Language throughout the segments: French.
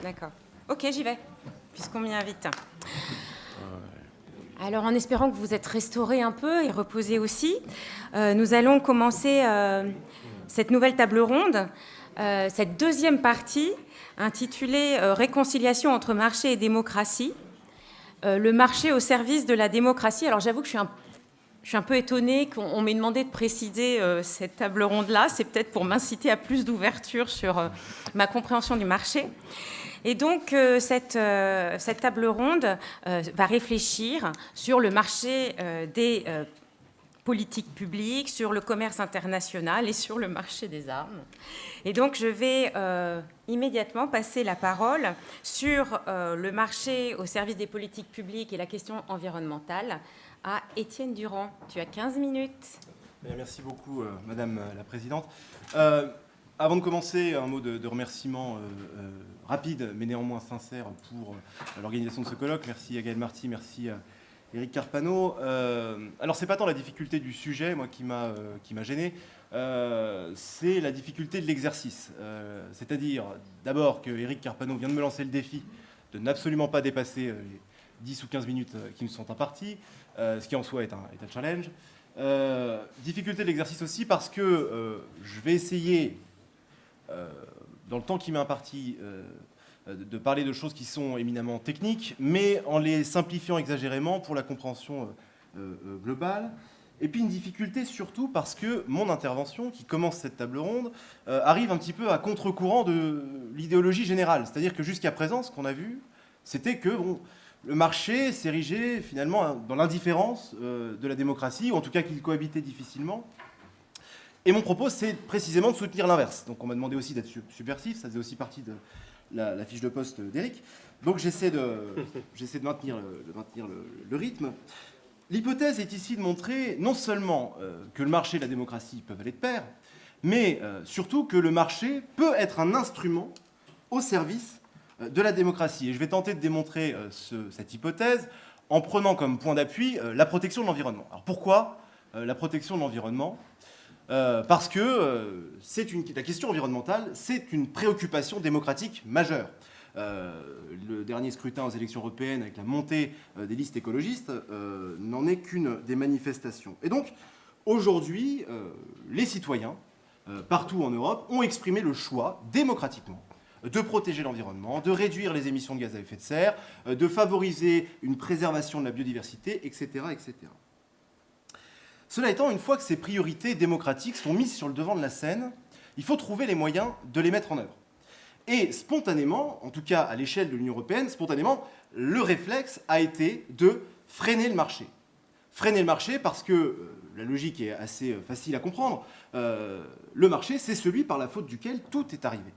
D'accord. Ok, j'y vais, puisqu'on m'y invite. Alors, en espérant que vous êtes restaurés un peu et reposés aussi, nous allons commencer cette nouvelle table ronde, cette deuxième partie intitulée Réconciliation entre marché et démocratie, le marché au service de la démocratie. Alors, j'avoue que je suis un peu étonnée qu'on m'ait demandé de préciser cette table ronde-là. C'est peut-être pour m'inciter à plus d'ouverture sur ma compréhension du marché. Et donc, cette table ronde va réfléchir sur le marché des politiques publiques, sur le commerce international et sur le marché des armes. Et donc, je vais immédiatement passer la parole sur le marché au service des politiques publiques et la question environnementale à Étienne Durand. Tu as 15 minutes. Merci beaucoup, Madame la Présidente. Avant de commencer, un mot de remerciement rapide, mais néanmoins sincère pour l'organisation de ce colloque. Merci à Gaël Marty, merci à Éric Carpano. Alors, c'est pas tant la difficulté du sujet, moi, qui m'a gêné, c'est la difficulté de l'exercice. C'est-à-dire, d'abord, que Éric Carpano vient de me lancer le défi de n'absolument pas dépasser les 10 ou 15 minutes qui me sont imparties, ce qui en soi est un challenge. Difficulté de l'exercice aussi parce que je vais essayer, dans le temps qui m'est imparti, de parler de choses qui sont éminemment techniques, mais en les simplifiant exagérément pour la compréhension globale. Et puis une difficulté surtout parce que mon intervention, qui commence cette table ronde, arrive un petit peu à contre-courant de l'idéologie générale. C'est-à-dire que jusqu'à présent, ce qu'on a vu, c'était que le marché s'érigeait finalement dans l'indifférence de la démocratie, ou en tout cas qu'il cohabitait difficilement. Et mon propos, c'est précisément de soutenir l'inverse. Donc on m'a demandé aussi d'être subversif, ça faisait aussi partie de la fiche de poste d'Éric. Donc j'essaie de maintenir le rythme. L'hypothèse est ici de montrer non seulement que le marché et la démocratie peuvent aller de pair, mais surtout que le marché peut être un instrument au service de la démocratie. Et je vais tenter de démontrer cette hypothèse en prenant comme point d'appui la protection de l'environnement. Alors pourquoi la protection de l'environnement ? Parce que la question environnementale, c'est une préoccupation démocratique majeure. Le dernier scrutin aux élections européennes, avec la montée des listes écologistes, n'en est qu'une des manifestations. Et donc, aujourd'hui, les citoyens, partout en Europe, ont exprimé le choix, démocratiquement, de protéger l'environnement, de réduire les émissions de gaz à effet de serre, de favoriser une préservation de la biodiversité, etc., etc. Cela étant, une fois que ces priorités démocratiques sont mises sur le devant de la scène, il faut trouver les moyens de les mettre en œuvre. Et spontanément, en tout cas à l'échelle de l'Union européenne, spontanément, le réflexe a été de freiner le marché. Freiner le marché parce que la logique est assez facile à comprendre. Le marché, c'est celui par la faute duquel tout est arrivé.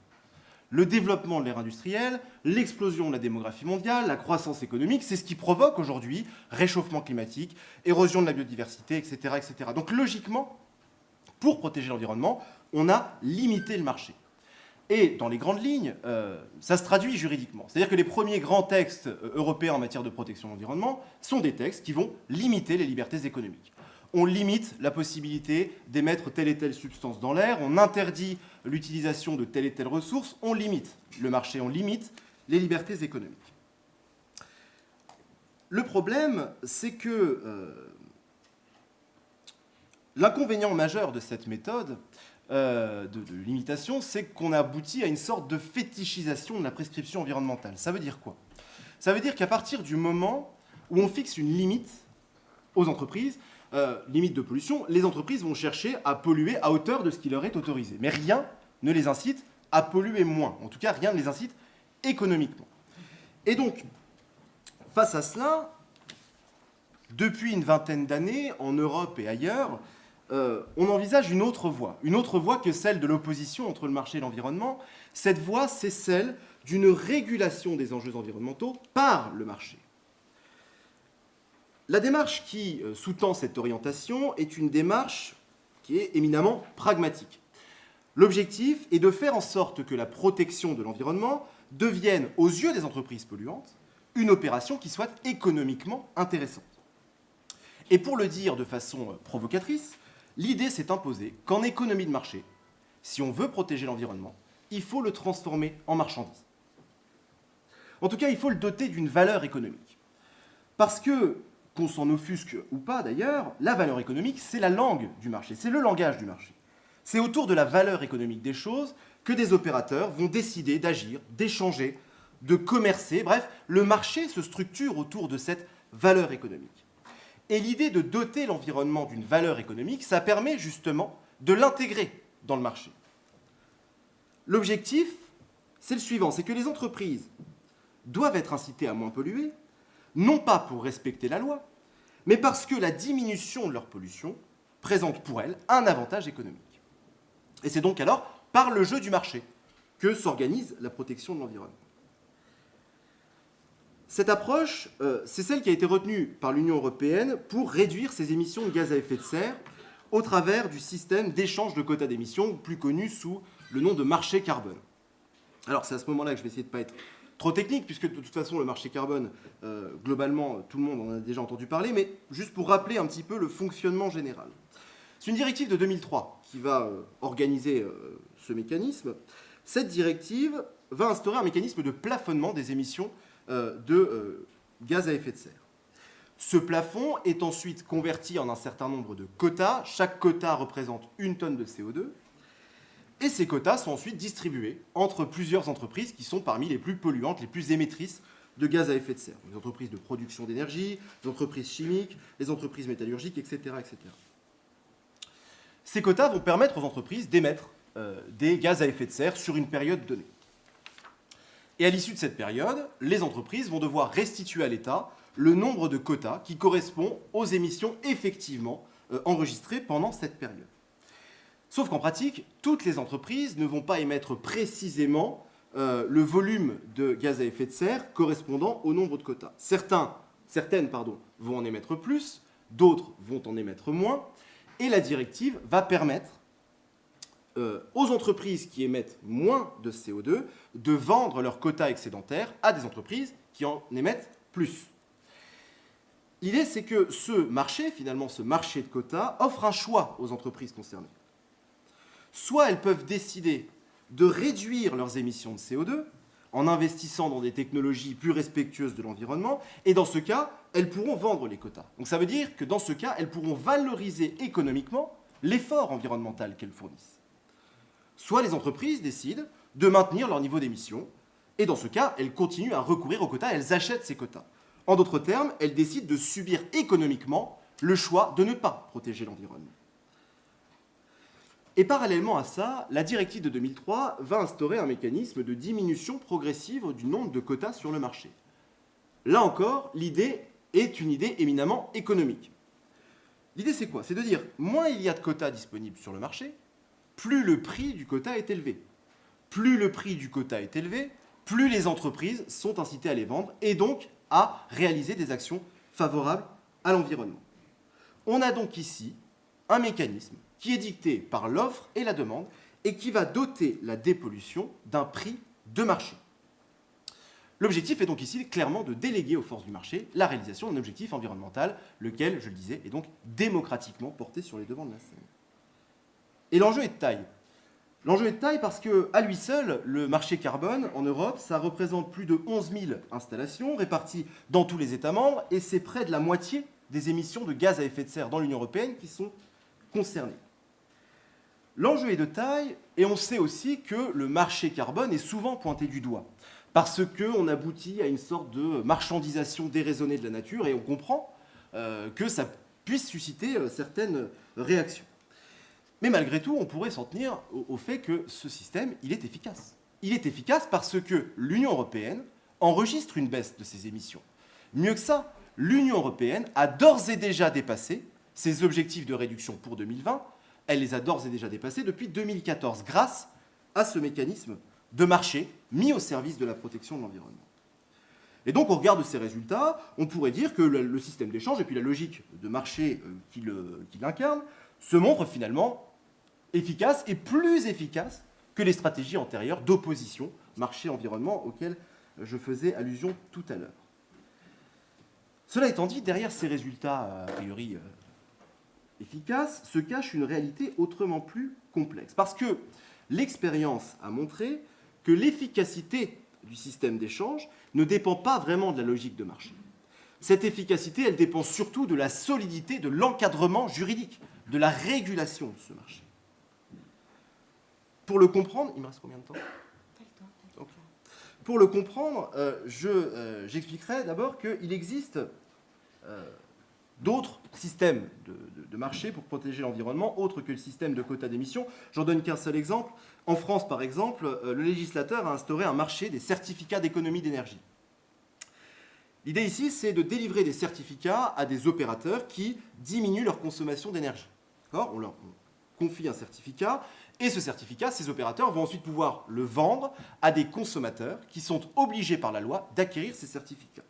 Le développement de l'ère industrielle, l'explosion de la démographie mondiale, la croissance économique, c'est ce qui provoque aujourd'hui réchauffement climatique, érosion de la biodiversité, etc., etc. Donc logiquement, pour protéger l'environnement, on a limité le marché. Et dans les grandes lignes, ça se traduit juridiquement. C'est-à-dire que les premiers grands textes européens en matière de protection de l'environnement sont des textes qui vont limiter les libertés économiques. On limite la possibilité d'émettre telle et telle substance dans l'air, on interdit l'utilisation de telle et telle ressource, on limite le marché, on limite les libertés économiques. Le problème, c'est que l'inconvénient majeur de cette méthode de limitation, c'est qu'on aboutit à une sorte de fétichisation de la prescription environnementale. Ça veut dire quoi ? Ça veut dire qu'à partir du moment où on fixe une limite aux entreprises, limite de pollution, les entreprises vont chercher à polluer à hauteur de ce qui leur est autorisé. Mais rien ne les incite à polluer moins. En tout cas, rien ne les incite économiquement. Et donc, face à cela, depuis une vingtaine d'années, en Europe et ailleurs, on envisage une autre voie que celle de l'opposition entre le marché et l'environnement. Cette voie, c'est celle d'une régulation des enjeux environnementaux par le marché. La démarche qui sous-tend cette orientation est une démarche qui est éminemment pragmatique. L'objectif est de faire en sorte que la protection de l'environnement devienne, aux yeux des entreprises polluantes, une opération qui soit économiquement intéressante. Et pour le dire de façon provocatrice, l'idée s'est imposée qu'en économie de marché, si on veut protéger l'environnement, il faut le transformer en marchandise. En tout cas, il faut le doter d'une valeur économique. Parce que, qu'on s'en offusque ou pas d'ailleurs, la valeur économique, c'est la langue du marché, c'est le langage du marché. C'est autour de la valeur économique des choses que des opérateurs vont décider d'agir, d'échanger, de commercer. Bref, le marché se structure autour de cette valeur économique. Et l'idée de doter l'environnement d'une valeur économique, ça permet justement de l'intégrer dans le marché. L'objectif, c'est le suivant, c'est que les entreprises doivent être incitées à moins polluer, non pas pour respecter la loi, mais parce que la diminution de leur pollution présente pour elles un avantage économique. Et c'est donc alors par le jeu du marché que s'organise la protection de l'environnement. Cette approche, c'est celle qui a été retenue par l'Union européenne pour réduire ses émissions de gaz à effet de serre au travers du système d'échange de quotas d'émissions, plus connu sous le nom de marché carbone. Alors c'est à ce moment-là que je vais essayer de ne pas être trop technique, puisque de toute façon le marché carbone, globalement, tout le monde en a déjà entendu parler, mais juste pour rappeler un petit peu le fonctionnement général. C'est une directive de 2003 qui va organiser ce mécanisme. Cette directive va instaurer un mécanisme de plafonnement des émissions de gaz à effet de serre. Ce plafond est ensuite converti en un certain nombre de quotas. Chaque quota représente 1 tonne de CO2. Et ces quotas sont ensuite distribués entre plusieurs entreprises qui sont parmi les plus polluantes, les plus émettrices de gaz à effet de serre. Les entreprises de production d'énergie, les entreprises chimiques, les entreprises métallurgiques, etc., etc. Ces quotas vont permettre aux entreprises d'émettre des gaz à effet de serre sur une période donnée. Et à l'issue de cette période, les entreprises vont devoir restituer à l'État le nombre de quotas qui correspond aux émissions effectivement enregistrées pendant cette période. Sauf qu'en pratique, toutes les entreprises ne vont pas émettre précisément le volume de gaz à effet de serre correspondant au nombre de quotas. Certaines vont en émettre plus, d'autres vont en émettre moins, et la directive va permettre aux entreprises qui émettent moins de CO2 de vendre leurs quotas excédentaires à des entreprises qui en émettent plus. L'idée, c'est que ce marché, finalement, ce marché de quotas, offre un choix aux entreprises concernées. Soit elles peuvent décider de réduire leurs émissions de CO2 en investissant dans des technologies plus respectueuses de l'environnement, et dans ce cas, elles pourront vendre les quotas. Donc ça veut dire que dans ce cas, elles pourront valoriser économiquement l'effort environnemental qu'elles fournissent. Soit les entreprises décident de maintenir leur niveau d'émission, et dans ce cas, elles continuent à recourir aux quotas, elles achètent ces quotas. En d'autres termes, elles décident de subir économiquement le choix de ne pas protéger l'environnement. Et parallèlement à ça, la directive de 2003 va instaurer un mécanisme de diminution progressive du nombre de quotas sur le marché. Là encore, l'idée est une idée éminemment économique. L'idée, c'est quoi? C'est de dire, moins il y a de quotas disponibles sur le marché, plus le prix du quota est élevé. Plus le prix du quota est élevé, plus les entreprises sont incitées à les vendre et donc à réaliser des actions favorables à l'environnement. On a donc ici un mécanisme qui est dicté par l'offre et la demande et qui va doter la dépollution d'un prix de marché. L'objectif est donc ici clairement de déléguer aux forces du marché la réalisation d'un objectif environnemental, lequel, je le disais, est donc démocratiquement porté sur les devants de la scène. Et l'enjeu est de taille. L'enjeu est de taille parce qu'à lui seul, le marché carbone en Europe, ça représente plus de 11 000 installations réparties dans tous les États membres et c'est près de la moitié des émissions de gaz à effet de serre dans l'Union européenne qui sont concernées. L'enjeu est de taille et on sait aussi que le marché carbone est souvent pointé du doigt parce qu'on aboutit à une sorte de marchandisation déraisonnée de la nature et on comprend que ça puisse susciter certaines réactions. Mais malgré tout, on pourrait s'en tenir au fait que ce système, il est efficace. Il est efficace parce que l'Union européenne enregistre une baisse de ses émissions. Mieux que ça, l'Union européenne a d'ores et déjà dépassé ses objectifs de réduction pour 2020. Elle les a d'ores et déjà dépassés depuis 2014 grâce à ce mécanisme de marché mis au service de la protection de l'environnement. Et donc, au regard de ces résultats, on pourrait dire que le système d'échange et puis la logique de marché qu'il incarne se montre finalement efficace et plus efficace que les stratégies antérieures d'opposition marché-environnement auxquelles je faisais allusion tout à l'heure. Cela étant dit, derrière ces résultats a priori efficaces se cache une réalité autrement plus complexe. Parce que l'expérience a montré que l'efficacité du système d'échange ne dépend pas vraiment de la logique de marché. Cette efficacité, elle dépend surtout de la solidité de l'encadrement juridique, de la régulation de ce marché. Pour le comprendre, il me reste combien de temps ? Okay. Pour le comprendre, j'expliquerai d'abord qu'il existe d'autres systèmes de marché pour protéger l'environnement, autres que le système de quotas d'émissions. J'en donne qu'un seul exemple. En France, par exemple, le législateur a instauré un marché des certificats d'économie d'énergie. L'idée ici, c'est de délivrer des certificats à des opérateurs qui diminuent leur consommation d'énergie. On leur confie un certificat, et ce certificat, ces opérateurs vont ensuite pouvoir le vendre à des consommateurs qui sont obligés par la loi d'acquérir ces certificats.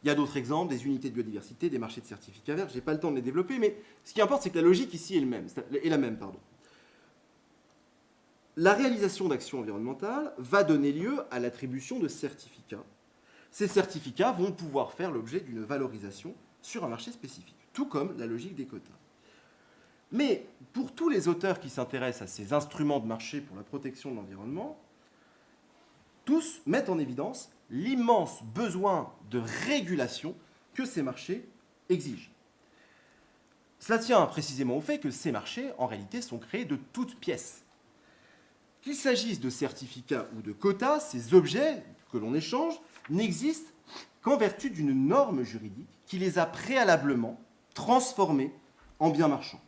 Il y a d'autres exemples, des unités de biodiversité, des marchés de certificats verts. Je n'ai pas le temps de les développer, mais ce qui importe, c'est que la logique ici est la même. La réalisation d'actions environnementales va donner lieu à l'attribution de certificats. Ces certificats vont pouvoir faire l'objet d'une valorisation sur un marché spécifique, tout comme la logique des quotas. Mais pour tous les auteurs qui s'intéressent à ces instruments de marché pour la protection de l'environnement, tous mettent en évidence l'immense besoin de régulation que ces marchés exigent. Cela tient précisément au fait que ces marchés, en réalité, sont créés de toutes pièces. Qu'il s'agisse de certificats ou de quotas, ces objets que l'on échange n'existent qu'en vertu d'une norme juridique qui les a préalablement transformés en biens marchands.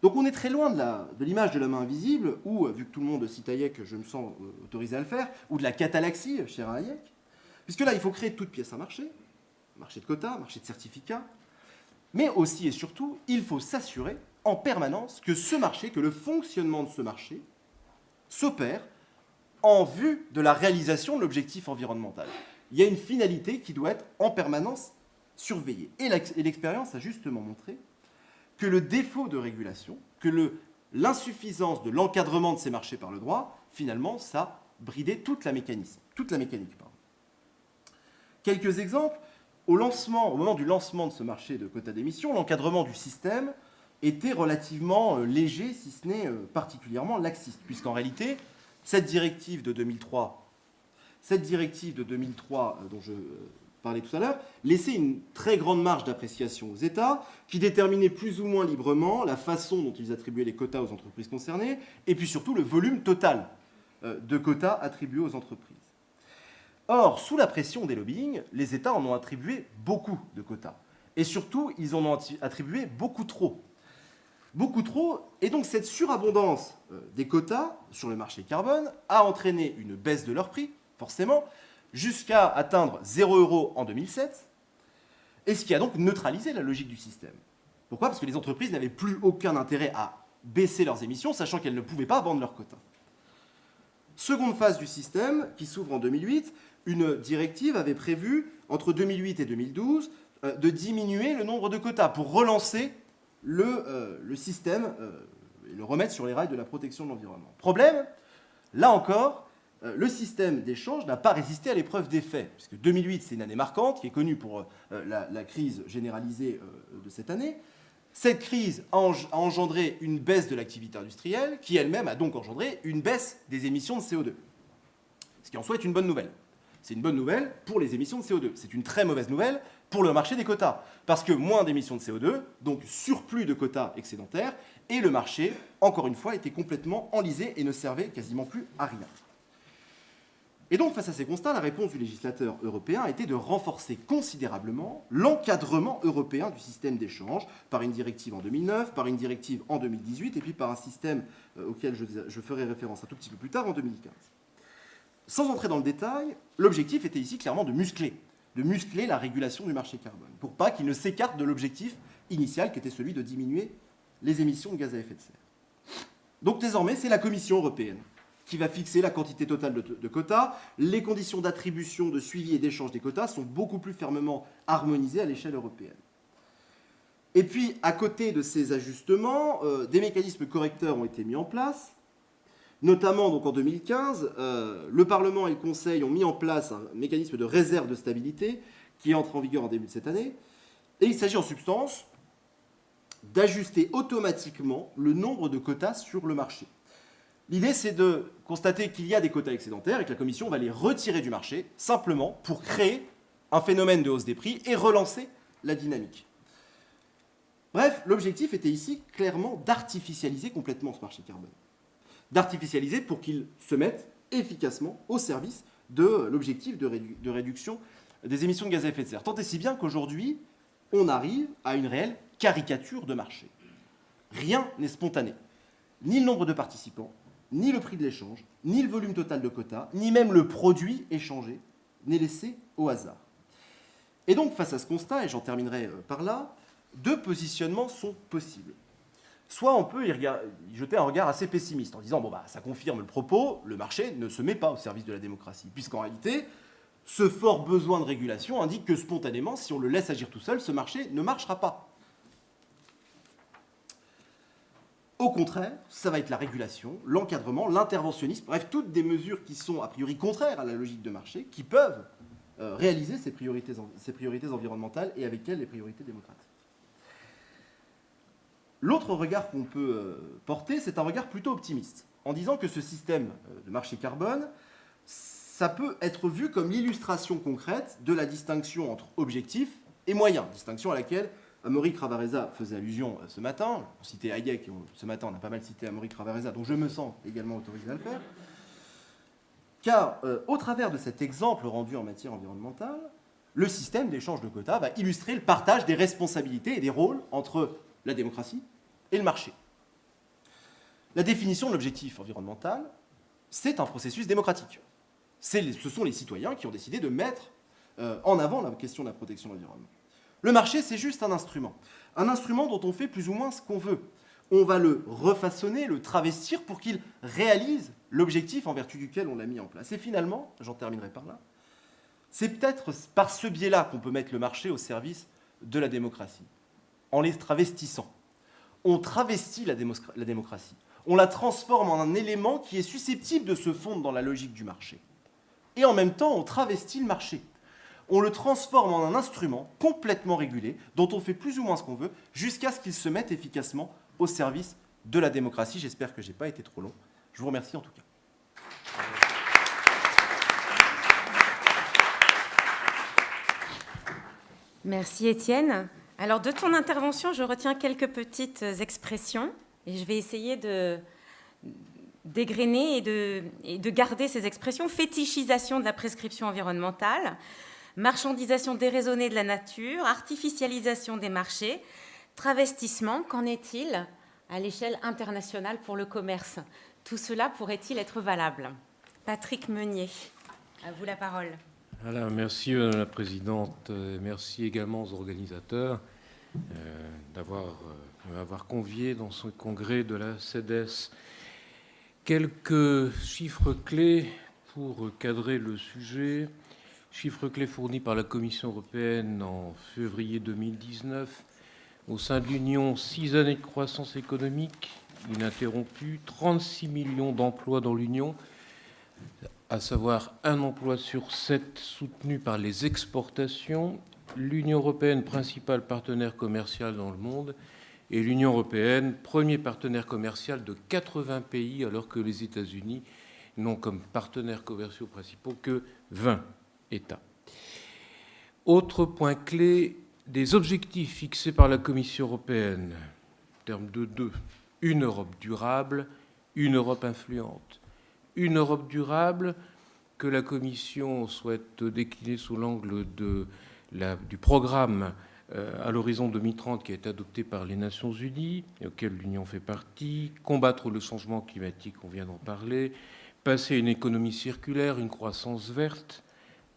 Donc on est très loin de l'image de la main invisible, ou, vu que tout le monde cite Hayek, je me sens autorisé à le faire, ou de la catalaxie, cher Hayek, puisque là, il faut créer de toutes pièces un marché de quotas, marché de certificats, mais aussi et surtout, il faut s'assurer en permanence que ce marché, que le fonctionnement de ce marché s'opère en vue de la réalisation de l'objectif environnemental. Il y a une finalité qui doit être en permanence surveillée. Et l'expérience a justement montré que le défaut de régulation, que l'insuffisance de l'encadrement de ces marchés par le droit, finalement, ça bridait toute la mécanique. Quelques exemples. Au moment du lancement de ce marché de quotas d'émissions, l'encadrement du système était relativement léger, si ce n'est particulièrement laxiste, puisqu'en réalité, cette directive de 2003 dont je parlais tout à l'heure, laissait une très grande marge d'appréciation aux États, qui déterminaient plus ou moins librement la façon dont ils attribuaient les quotas aux entreprises concernées, et puis surtout le volume total de quotas attribués aux entreprises. Or, sous la pression des lobbying, les États en ont attribué beaucoup de quotas. Et surtout, ils en ont attribué beaucoup trop. Beaucoup trop, et donc cette surabondance des quotas sur le marché carbone a entraîné une baisse de leur prix, forcément, jusqu'à atteindre 0 € en 2007, et ce qui a donc neutralisé la logique du système. Pourquoi ? Parce que les entreprises n'avaient plus aucun intérêt à baisser leurs émissions, sachant qu'elles ne pouvaient pas vendre leurs quotas. Seconde phase du système, qui s'ouvre en 2008, une directive avait prévu, entre 2008 et 2012, de diminuer le nombre de quotas pour relancer le système et le remettre sur les rails de la protection de l'environnement. Problème, là encore, le système d'échange n'a pas résisté à l'épreuve des faits, puisque 2008, c'est une année marquante, qui est connue pour la crise généralisée de cette année. Cette crise a engendré une baisse de l'activité industrielle, qui elle-même a donc engendré une baisse des émissions de CO2. Ce qui en soi est une bonne nouvelle. C'est une bonne nouvelle pour les émissions de CO2. C'est une très mauvaise nouvelle pour le marché des quotas, parce que moins d'émissions de CO2, donc surplus de quotas excédentaires, et le marché, encore une fois, était complètement enlisé et ne servait quasiment plus à rien. Et donc, face à ces constats, la réponse du législateur européen a été de renforcer considérablement l'encadrement européen du système d'échange par une directive en 2009, par une directive en 2018, et puis par un système auquel je ferai référence un tout petit peu plus tard, en 2015. Sans entrer dans le détail, l'objectif était ici clairement de muscler la régulation du marché carbone, pour pas qu'il ne s'écarte de l'objectif initial qui était celui de diminuer les émissions de gaz à effet de serre. Donc désormais, c'est la Commission européenne qui va fixer la quantité totale de quotas. Les conditions d'attribution, de suivi et d'échange des quotas sont beaucoup plus fermement harmonisées à l'échelle européenne. Et puis, à côté de ces ajustements, des mécanismes correcteurs ont été mis en place. Notamment, donc, en 2015, le Parlement et le Conseil ont mis en place un mécanisme de réserve de stabilité qui entre en vigueur en début de cette année. Et il s'agit en substance d'ajuster automatiquement le nombre de quotas sur le marché. L'idée, c'est de constater qu'il y a des quotas excédentaires et que la Commission va les retirer du marché, simplement pour créer un phénomène de hausse des prix et relancer la dynamique. Bref, l'objectif était ici clairement d'artificialiser complètement ce marché carbone. D'artificialiser pour qu'il se mette efficacement au service de l'objectif de réduction des émissions de gaz à effet de serre. Tant et si bien qu'aujourd'hui, on arrive à une réelle caricature de marché. Rien n'est spontané. Ni le nombre de participants, ni le prix de l'échange, ni le volume total de quotas, ni même le produit échangé n'est laissé au hasard. Et donc, face à ce constat, et j'en terminerai par là, deux positionnements sont possibles. Soit on peut y jeter un regard assez pessimiste en disant bon, ça confirme le propos, le marché ne se met pas au service de la démocratie, puisqu'en réalité, ce fort besoin de régulation indique que spontanément, si on le laisse agir tout seul, ce marché ne marchera pas. Au contraire, ça va être la régulation, l'encadrement, l'interventionnisme, bref, toutes des mesures qui sont a priori contraires à la logique de marché, qui peuvent réaliser ces priorités environnementales et avec elles les priorités démocratiques. L'autre regard qu'on peut porter, c'est un regard plutôt optimiste, en disant que ce système de marché carbone, ça peut être vu comme l'illustration concrète de la distinction entre objectif et moyen, distinction à laquelle Amaury Kravareza faisait allusion ce matin. On citait Hayek, et ce matin on a pas mal cité Amaury Kravareza, dont je me sens également autorisé à le faire. Car au travers de cet exemple rendu en matière environnementale, le système d'échange de quotas va illustrer le partage des responsabilités et des rôles entre la démocratie et le marché. La définition de l'objectif environnemental, c'est un processus démocratique. Ce sont les citoyens qui ont décidé de mettre en avant la question de la protection de l'environnement. Le marché, c'est juste un instrument dont on fait plus ou moins ce qu'on veut. On va le refaçonner, le travestir pour qu'il réalise l'objectif en vertu duquel on l'a mis en place. Et finalement, j'en terminerai par là, c'est peut-être par ce biais-là qu'on peut mettre le marché au service de la démocratie, en les travestissant. On travestit la démocratie, on la transforme en un élément qui est susceptible de se fondre dans la logique du marché. Et en même temps, on travestit le marché. On le transforme en un instrument complètement régulé, dont on fait plus ou moins ce qu'on veut, jusqu'à ce qu'il se mette efficacement au service de la démocratie. J'espère que je n'ai pas été trop long. Je vous remercie en tout cas. Merci Étienne. Alors de ton intervention, je retiens quelques petites expressions et je vais essayer de dégrainer et de garder ces expressions. Fétichisation de la prescription environnementale, marchandisation déraisonnée de la nature, artificialisation des marchés, travestissement, qu'en est-il à l'échelle internationale pour le commerce? Tout cela pourrait-il être valable? Patrick Meunier, à vous la parole. Voilà, merci Madame la Présidente. Merci également aux organisateurs d'avoir convié dans ce congrès de la CEDES. Quelques chiffres clés pour cadrer le sujet. Chiffres clés fournis par la Commission européenne en février 2019. Au sein de l'Union, 6 années de croissance économique ininterrompue, 36 millions d'emplois dans l'Union, à savoir un emploi sur 7 soutenu par les exportations, l'Union européenne, principal partenaire commercial dans le monde, et l'Union européenne, premier partenaire commercial de 80 pays, alors que les États-Unis n'ont comme partenaires commerciaux principaux que 20 États. Autre point clé, des objectifs fixés par la Commission européenne, en termes de deux, une Europe durable, une Europe influente. Une Europe durable que la Commission souhaite décliner sous l'angle du programme à l'horizon 2030 qui a été adopté par les Nations Unies et auquel l'Union fait partie, combattre le changement climatique, on vient d'en parler, passer à une économie circulaire, une croissance verte,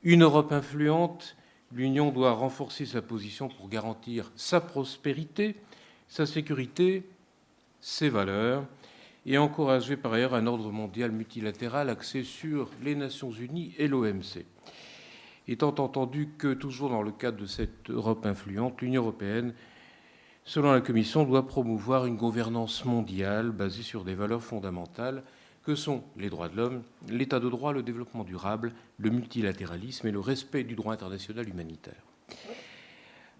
une Europe influente. L'Union doit renforcer sa position pour garantir sa prospérité, sa sécurité, ses valeurs, et encourager par ailleurs un ordre mondial multilatéral axé sur les Nations Unies et l'OMC. Étant entendu que, toujours dans le cadre de cette Europe influente, l'Union européenne, selon la Commission, doit promouvoir une gouvernance mondiale basée sur des valeurs fondamentales que sont les droits de l'homme, l'état de droit, le développement durable, le multilatéralisme et le respect du droit international humanitaire.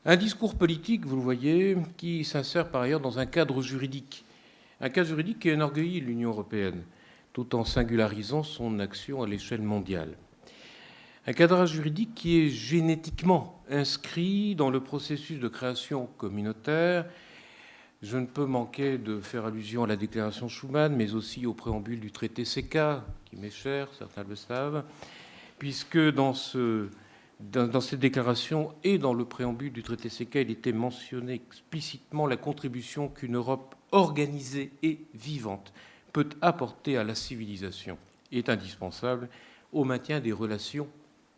Un discours politique, vous le voyez, qui s'insère par ailleurs dans un cadre juridique qui enorgueillit l'Union européenne, tout en singularisant son action à l'échelle mondiale. Un cadrage juridique qui est génétiquement inscrit dans le processus de création communautaire. Je ne peux manquer de faire allusion à la déclaration Schuman, mais aussi au préambule du traité CECA, qui m'est cher, certains le savent, puisque dans cette déclaration et dans le préambule du traité CECA, il était mentionné explicitement la contribution qu'une Europe organisée et vivante peut apporter à la civilisation est indispensable au maintien des relations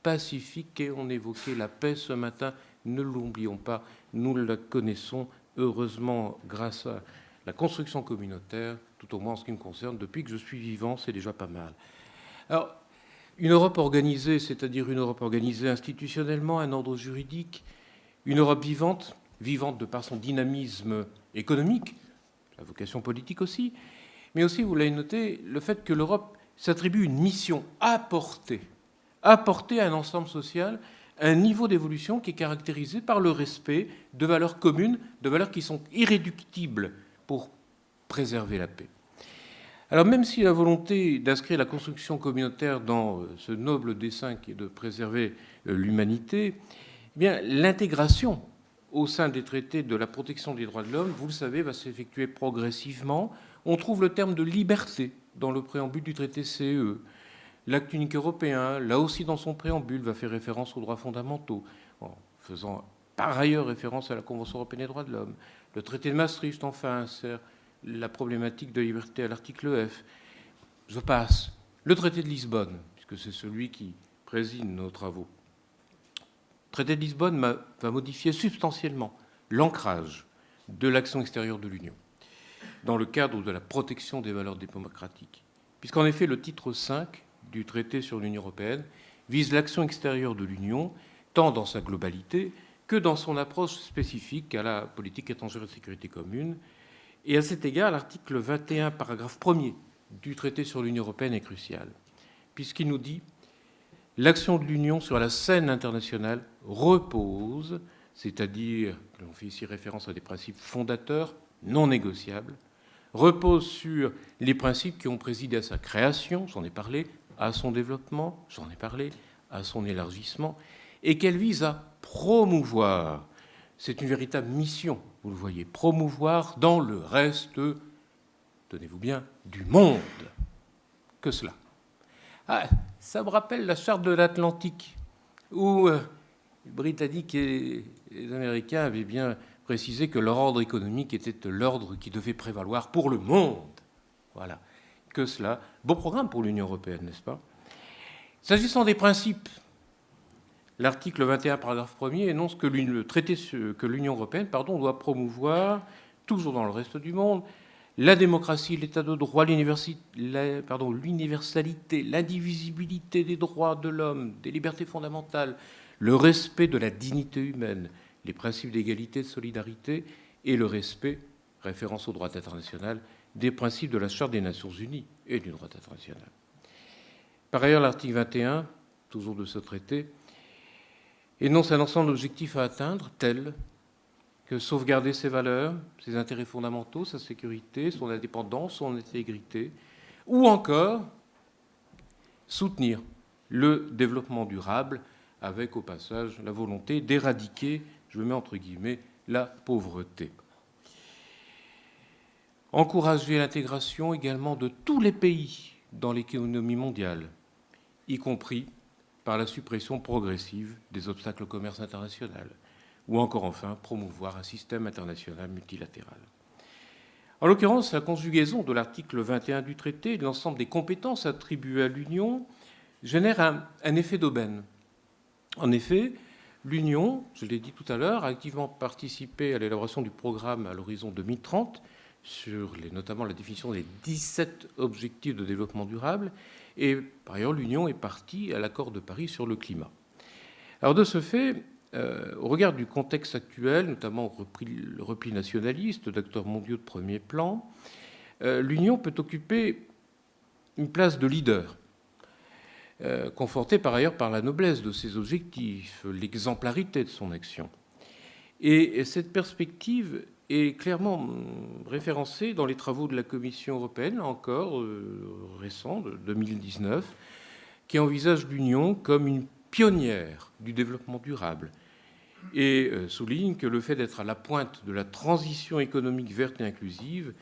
pacifiques. Et on évoquait la paix ce matin, ne l'oublions pas, nous la connaissons heureusement grâce à la construction communautaire, tout au moins en ce qui me concerne, depuis que je suis vivant, c'est déjà pas mal. Alors, une Europe organisée, c'est-à-dire une Europe organisée institutionnellement, un ordre juridique, une Europe vivante, vivante de par son dynamisme économique, sa vocation politique aussi, mais aussi, vous l'avez noté, le fait que l'Europe s'attribue une mission apporter à un ensemble social un niveau d'évolution qui est caractérisé par le respect de valeurs communes, de valeurs qui sont irréductibles pour préserver la paix. Alors même si la volonté d'inscrire la construction communautaire dans ce noble dessein qui est de préserver l'humanité, eh bien, l'intégration au sein des traités de la protection des droits de l'homme, vous le savez, va s'effectuer progressivement. On trouve le terme de liberté dans le préambule du traité CEE. L'acte unique européen, là aussi dans son préambule, va faire référence aux droits fondamentaux, en faisant par ailleurs référence à la Convention européenne des droits de l'homme. Le traité de Maastricht, enfin, insère la problématique de liberté à l'article F. Je passe. Le traité de Lisbonne, puisque c'est celui qui préside nos travaux. Le traité de Lisbonne va modifier substantiellement l'ancrage de l'action extérieure de l'Union dans le cadre de la protection des valeurs démocratiques. Puisqu'en effet, le titre 5 du traité sur l'Union européenne vise l'action extérieure de l'Union, tant dans sa globalité que dans son approche spécifique à la politique étrangère et de sécurité commune. Et à cet égard, l'article 21, paragraphe 1er du traité sur l'Union européenne est crucial, puisqu'il nous dit « L'action de l'Union sur la scène internationale repose, c'est-à-dire, on fait ici référence à des principes fondateurs non négociables, repose sur les principes qui ont présidé à sa création, j'en ai parlé, à son développement, j'en ai parlé, à son élargissement, et qu'elle vise à promouvoir. C'est une véritable mission, vous le voyez, promouvoir dans le reste, tenez-vous bien, du monde. Que cela. Ça me rappelle la charte de l'Atlantique, où les Britanniques et les Américains avaient bien précisé que leur ordre économique était l'ordre qui devait prévaloir pour le monde. Voilà. Que cela. Beau programme pour l'Union européenne, n'est-ce pas? S'agissant des principes, l'article 21, paragraphe 1er, énonce que le traité que l'Union européenne doit promouvoir, toujours dans le reste du monde, la démocratie, l'état de droit, l'universalité, l'indivisibilité des droits de l'homme, des libertés fondamentales, le respect de la dignité humaine, les principes d'égalité et de solidarité et le respect, référence au droit international, des principes de la Charte des Nations Unies et du droit international. Par ailleurs, l'article 21, toujours de ce traité, énonce un ensemble d'objectifs à atteindre, tels que sauvegarder ses valeurs, ses intérêts fondamentaux, sa sécurité, son indépendance, son intégrité, ou encore soutenir le développement durable avec, au passage, la volonté d'éradiquer, je le mets entre guillemets, la pauvreté. Encourager l'intégration également de tous les pays dans l'économie mondiale, y compris par la suppression progressive des obstacles au commerce international, ou encore enfin promouvoir un système international multilatéral. En l'occurrence, la conjugaison de l'article 21 du traité et de l'ensemble des compétences attribuées à l'Union génère un effet d'aubaine. En effet, l'Union, je l'ai dit tout à l'heure, a activement participé à l'élaboration du programme à l'horizon 2030, sur notamment la définition des 17 objectifs de développement durable, et par ailleurs l'Union est partie à l'accord de Paris sur le climat. Alors de ce fait, au regard du contexte actuel, notamment le repli nationaliste d'acteurs mondiaux de premier plan, l'Union peut occuper une place de leader, confortée par ailleurs par la noblesse de ses objectifs, l'exemplarité de son action. Et cette perspective est clairement référencé dans les travaux de la Commission européenne, là encore récent, de 2019, qui envisage l'Union comme une pionnière du développement durable et souligne que le fait d'être à la pointe de la transition économique verte et inclusive,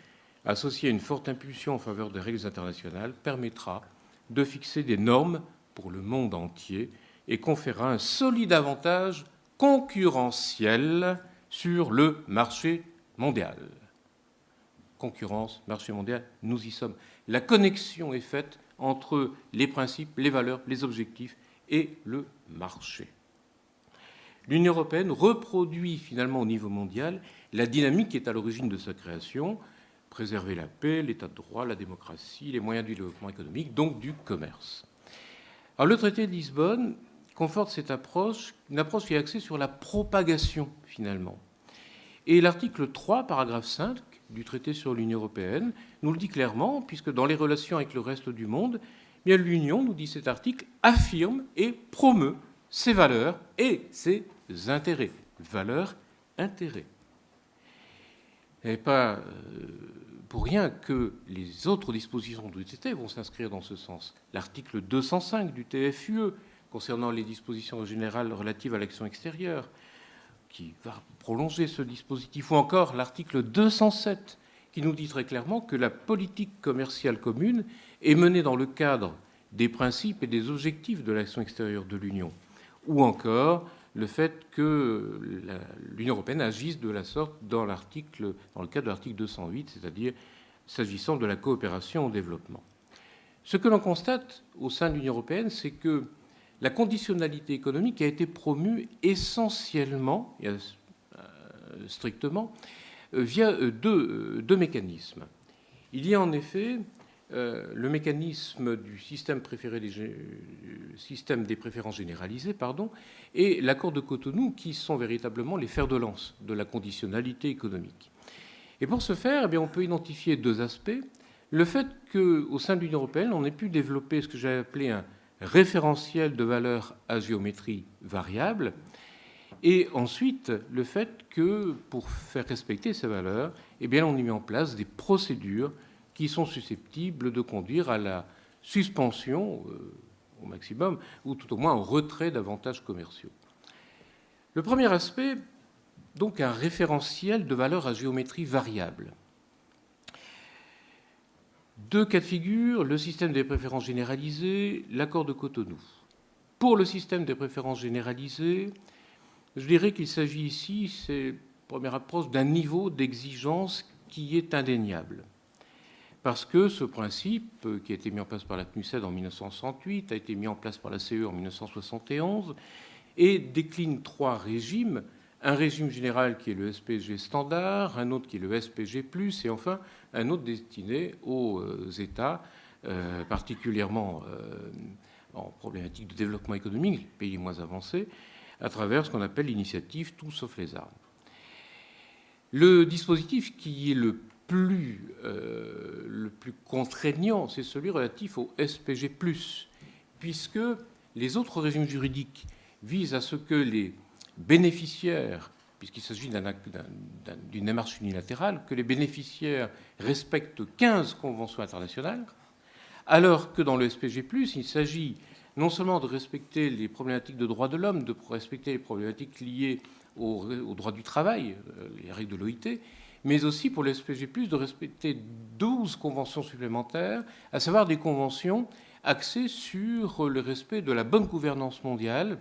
associé à une forte impulsion en faveur des règles internationales, permettra de fixer des normes pour le monde entier et conférera un solide avantage concurrentiel sur le marché mondial. Concurrence, marché mondial, nous y sommes. La connexion est faite entre les principes, les valeurs, les objectifs et le marché. L'Union européenne reproduit finalement au niveau mondial la dynamique qui est à l'origine de sa création, préserver la paix, l'état de droit, la démocratie, les moyens du développement économique, donc du commerce. Alors, le traité de Lisbonne conforte cette approche, une approche qui est axée sur la propagation finalement. Et l'article 3, paragraphe 5 du traité sur l'Union européenne nous le dit clairement, puisque dans les relations avec le reste du monde, eh bien, l'Union, nous dit cet article, affirme et promeut ses valeurs et ses intérêts. Valeurs, intérêts. Il n'est pas pour rien que les autres dispositions du traité vont s'inscrire dans ce sens. L'article 205 du TFUE, concernant les dispositions générales relatives à l'action extérieure, qui va prolonger ce dispositif, ou encore l'article 207, qui nous dit très clairement que la politique commerciale commune est menée dans le cadre des principes et des objectifs de l'action extérieure de l'Union, ou encore le fait que l'Union européenne agisse de la sorte dans le cadre de l'article 208, c'est-à-dire s'agissant de la coopération au développement. Ce que l'on constate au sein de l'Union européenne, c'est que la conditionnalité économique a été promue essentiellement, et strictement, via deux mécanismes. Il y a en effet le mécanisme du système des préférences généralisées, et l'accord de Cotonou, qui sont véritablement les fers de lance de la conditionnalité économique. Et pour ce faire, eh bien, on peut identifier deux aspects. Le fait qu'au sein de l'Union européenne, on ait pu développer ce que j'ai appelé un référentiel de valeurs à géométrie variable, et ensuite le fait que pour faire respecter ces valeurs, eh bien, on y met en place des procédures qui sont susceptibles de conduire à la suspension au maximum, ou tout au moins au retrait d'avantages commerciaux. Le premier aspect, donc un référentiel de valeurs à géométrie variable. Deux cas de figure, le système des préférences généralisées, l'accord de Cotonou. Pour le système des préférences généralisées, je dirais qu'il s'agit ici, c'est première approche, d'un niveau d'exigence qui est indéniable. Parce que ce principe, qui a été mis en place par la CNUSED en 1968, a été mis en place par la CE en 1971, et décline trois régimes. Un régime général qui est le SPG standard, un autre qui est le SPG+, et enfin un autre destiné aux États, particulièrement en problématique de développement économique, les pays les moins avancés, à travers ce qu'on appelle l'initiative Tout sauf les armes. Le dispositif qui est le plus contraignant, c'est celui relatif au SPG+, puisque les autres régimes juridiques visent à ce que les bénéficiaires, puisqu'il s'agit d'une démarche unilatérale, que les bénéficiaires respectent 15 conventions internationales, alors que dans le SPG+, il s'agit non seulement de respecter les problématiques de droits de l'homme, de respecter les problématiques liées au droit du travail, les règles de l'OIT, mais aussi pour le SPG+, de respecter 12 conventions supplémentaires, à savoir des conventions axées sur le respect de la bonne gouvernance mondiale,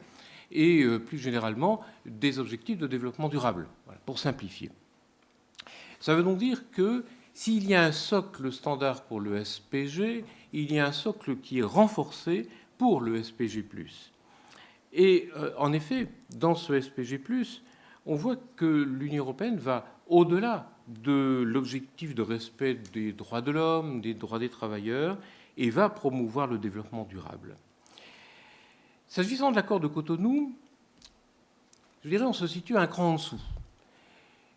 et plus généralement des objectifs de développement durable, voilà, pour simplifier. Ça veut donc dire que s'il y a un socle standard pour le SPG, il y a un socle qui est renforcé pour le SPG+. Et en effet, dans ce SPG+, on voit que l'Union européenne va au-delà de l'objectif de respect des droits de l'homme, des droits des travailleurs, et va promouvoir le développement durable. S'agissant de l'accord de Cotonou, je dirais on se situe un cran en dessous.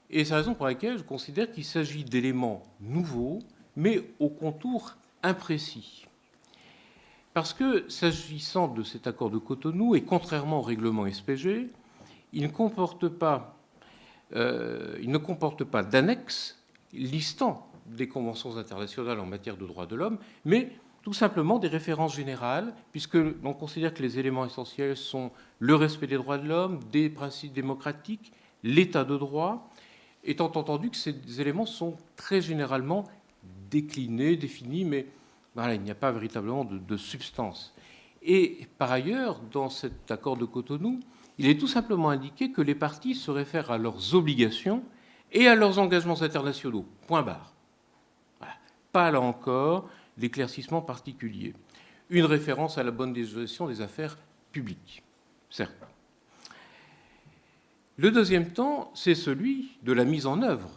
Et c'est la raison pour laquelle je considère qu'il s'agit d'éléments nouveaux, mais au contour imprécis. Parce que, s'agissant de cet accord de Cotonou, et contrairement au règlement SPG, il ne comporte pas il ne comporte pas d'annexe listant des conventions internationales en matière de droits de l'homme, mais tout simplement des références générales, puisque l'on considère que les éléments essentiels sont le respect des droits de l'homme, des principes démocratiques, l'état de droit, étant entendu que ces éléments sont très généralement déclinés, définis, mais voilà, il n'y a pas véritablement de substance. Et par ailleurs, dans cet accord de Cotonou, il est tout simplement indiqué que les parties se réfèrent à leurs obligations et à leurs engagements internationaux. Point barre. Voilà. Pas là encore d'éclaircissement particulier. Une référence à la bonne gestion des affaires publiques, certes. Le deuxième temps, c'est celui de la mise en œuvre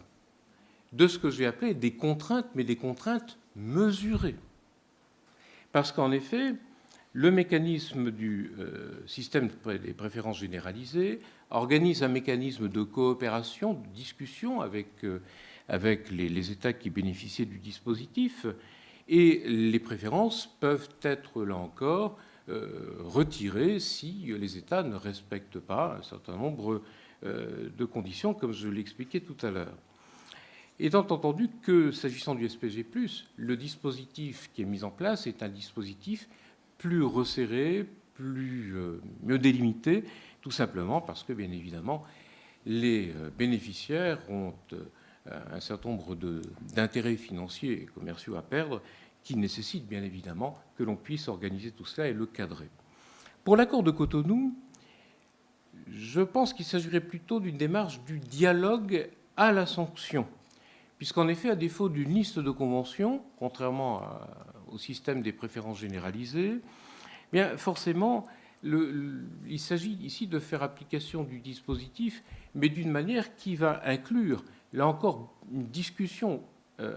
de ce que j'ai appelé des contraintes, mais des contraintes mesurées. Parce qu'en effet, le mécanisme du système des préférences généralisées organise un mécanisme de coopération, de discussion avec les États qui bénéficiaient du dispositif, et les préférences peuvent être, là encore, retirées si les États ne respectent pas un certain nombre de conditions, comme je l'expliquais tout à l'heure. Étant entendu que, s'agissant du SPG+, le dispositif qui est mis en place est un dispositif plus resserré, mieux délimité, tout simplement parce que, bien évidemment, les bénéficiaires ont un certain nombre d'intérêts financiers et commerciaux à perdre qui nécessitent, bien évidemment, que l'on puisse organiser tout cela et le cadrer. Pour l'accord de Cotonou, je pense qu'il s'agirait plutôt d'une démarche du dialogue à la sanction, puisqu'en effet, à défaut d'une liste de conventions, contrairement au système des préférences généralisées, bien forcément, il s'agit ici de faire application du dispositif, mais d'une manière qui va inclure, là encore, une discussion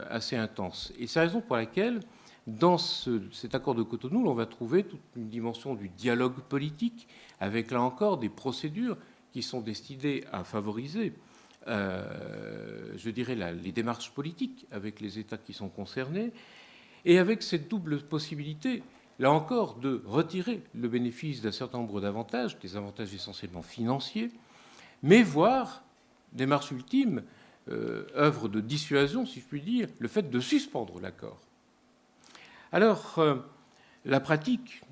assez intense. Et c'est la raison pour laquelle, dans cet accord de Cotonou, on va trouver toute une dimension du dialogue politique, avec, là encore, des procédures qui sont destinées à favoriser, je dirais, les démarches politiques avec les États qui sont concernés, et avec cette double possibilité, là encore, de retirer le bénéfice d'un certain nombre d'avantages, des avantages essentiellement financiers, mais voire, démarche ultime, œuvre de dissuasion, si je puis dire, le fait de suspendre l'accord. Alors, la pratique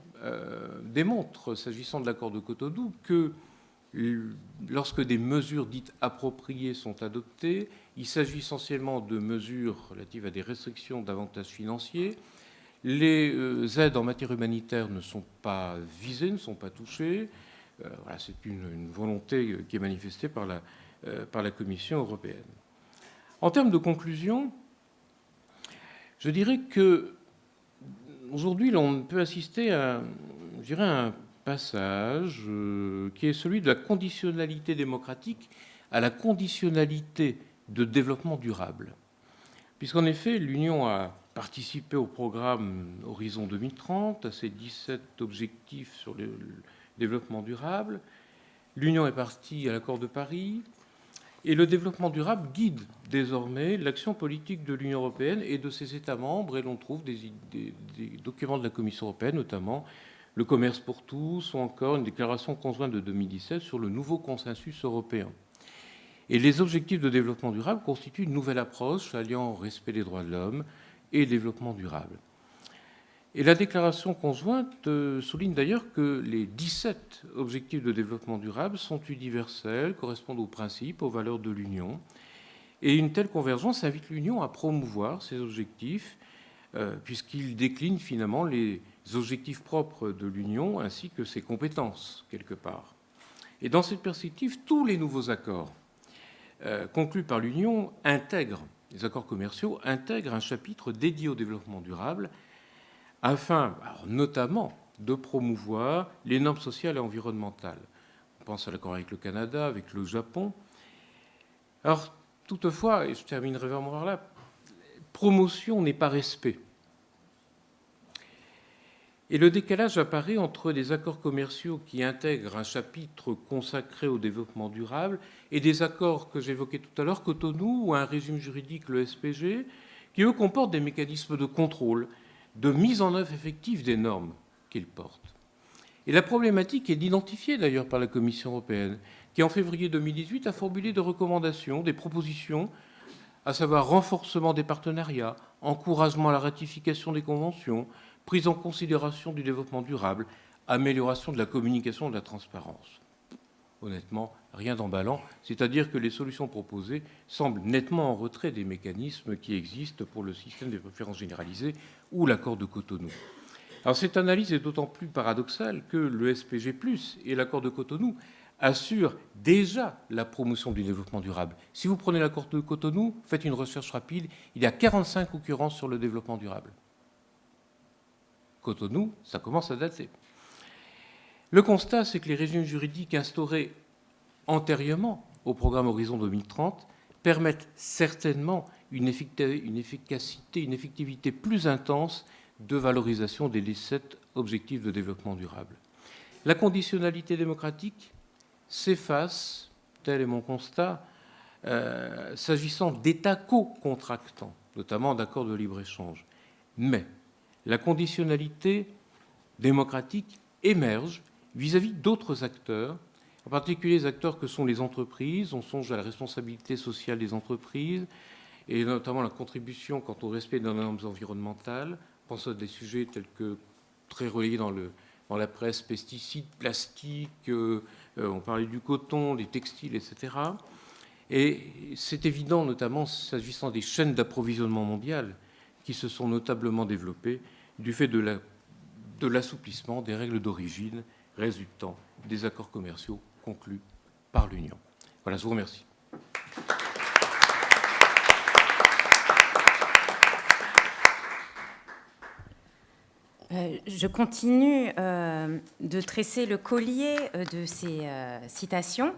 démontre, s'agissant de l'accord de Cotonou, que lorsque des mesures dites appropriées sont adoptées, il s'agit essentiellement de mesures relatives à des restrictions d'avantages financiers. Les aides en matière humanitaire ne sont pas visées, ne sont pas touchées. Voilà, c'est une volonté qui est manifestée par la Commission européenne. En termes de conclusion, je dirais que aujourd'hui, l'on peut assister à, je dirais, un passage qui est celui de la conditionnalité démocratique à la conditionnalité de développement durable. Puisqu'en effet, l'Union a participé au programme Horizon 2030, à ses 17 objectifs sur le développement durable. L'Union est partie à l'accord de Paris. Et le développement durable guide désormais l'action politique de l'Union européenne et de ses États membres. Et l'on trouve des documents de la Commission européenne, notamment le commerce pour tous, ou encore une déclaration conjointe de 2017 sur le nouveau consensus européen. Et les objectifs de développement durable constituent une nouvelle approche alliant respect des droits de l'homme et développement durable. Et la déclaration conjointe souligne d'ailleurs que les 17 objectifs de développement durable sont universels, correspondent aux principes, aux valeurs de l'Union. Et une telle convergence invite l'Union à promouvoir ces objectifs, puisqu'ils déclinent finalement les objectifs propres de l'Union ainsi que ses compétences, quelque part. Et dans cette perspective, tous les nouveaux accords conclus par l'Union les accords commerciaux intègrent un chapitre dédié au développement durable, afin, notamment, de promouvoir les normes sociales et environnementales. On pense à l'accord avec le Canada, avec le Japon. Alors, toutefois, et je terminerai vraiment par là, promotion n'est pas respect. Et le décalage apparaît entre des accords commerciaux qui intègrent un chapitre consacré au développement durable et des accords que j'évoquais tout à l'heure, Cotonou, ou un régime juridique, le SPG, qui, eux, comportent des mécanismes de contrôle, de mise en œuvre effective des normes qu'ils portent. Et la problématique est identifiée d'ailleurs par la Commission européenne, qui en février 2018 a formulé des recommandations, des propositions, à savoir renforcement des partenariats, encouragement à la ratification des conventions, prise en considération du développement durable, amélioration de la communication et de la transparence. Honnêtement, rien d'emballant, c'est-à-dire que les solutions proposées semblent nettement en retrait des mécanismes qui existent pour le système des préférences généralisées ou l'accord de Cotonou. Alors cette analyse est d'autant plus paradoxale que le SPG+, et l'accord de Cotonou assurent déjà la promotion du développement durable. Si vous prenez l'accord de Cotonou, faites une recherche rapide, il y a 45 occurrences sur le développement durable. Cotonou, ça commence à dater. Le constat, c'est que les régimes juridiques instaurés antérieurement au programme Horizon 2030 permettent certainement une efficacité, une effectivité plus intense de valorisation des 17 objectifs de développement durable. La conditionnalité démocratique s'efface, tel est mon constat, s'agissant d'États co-contractants, notamment d'accords de libre-échange. Mais la conditionnalité démocratique émerge vis-à-vis d'autres acteurs, en particulier les acteurs que sont les entreprises. On songe à la responsabilité sociale des entreprises, et notamment la contribution quant au respect des normes environnementales. On pense à des sujets tels que, très relayés dans la presse, pesticides, plastiques, on parlait du coton, des textiles, etc. Et c'est évident, notamment s'agissant des chaînes d'approvisionnement mondiales, qui se sont notablement développées du fait de l'assouplissement des règles d'origine résultant des accords commerciaux conclus par l'Union. Voilà, je vous remercie. Je continue de tresser le collier de ces citations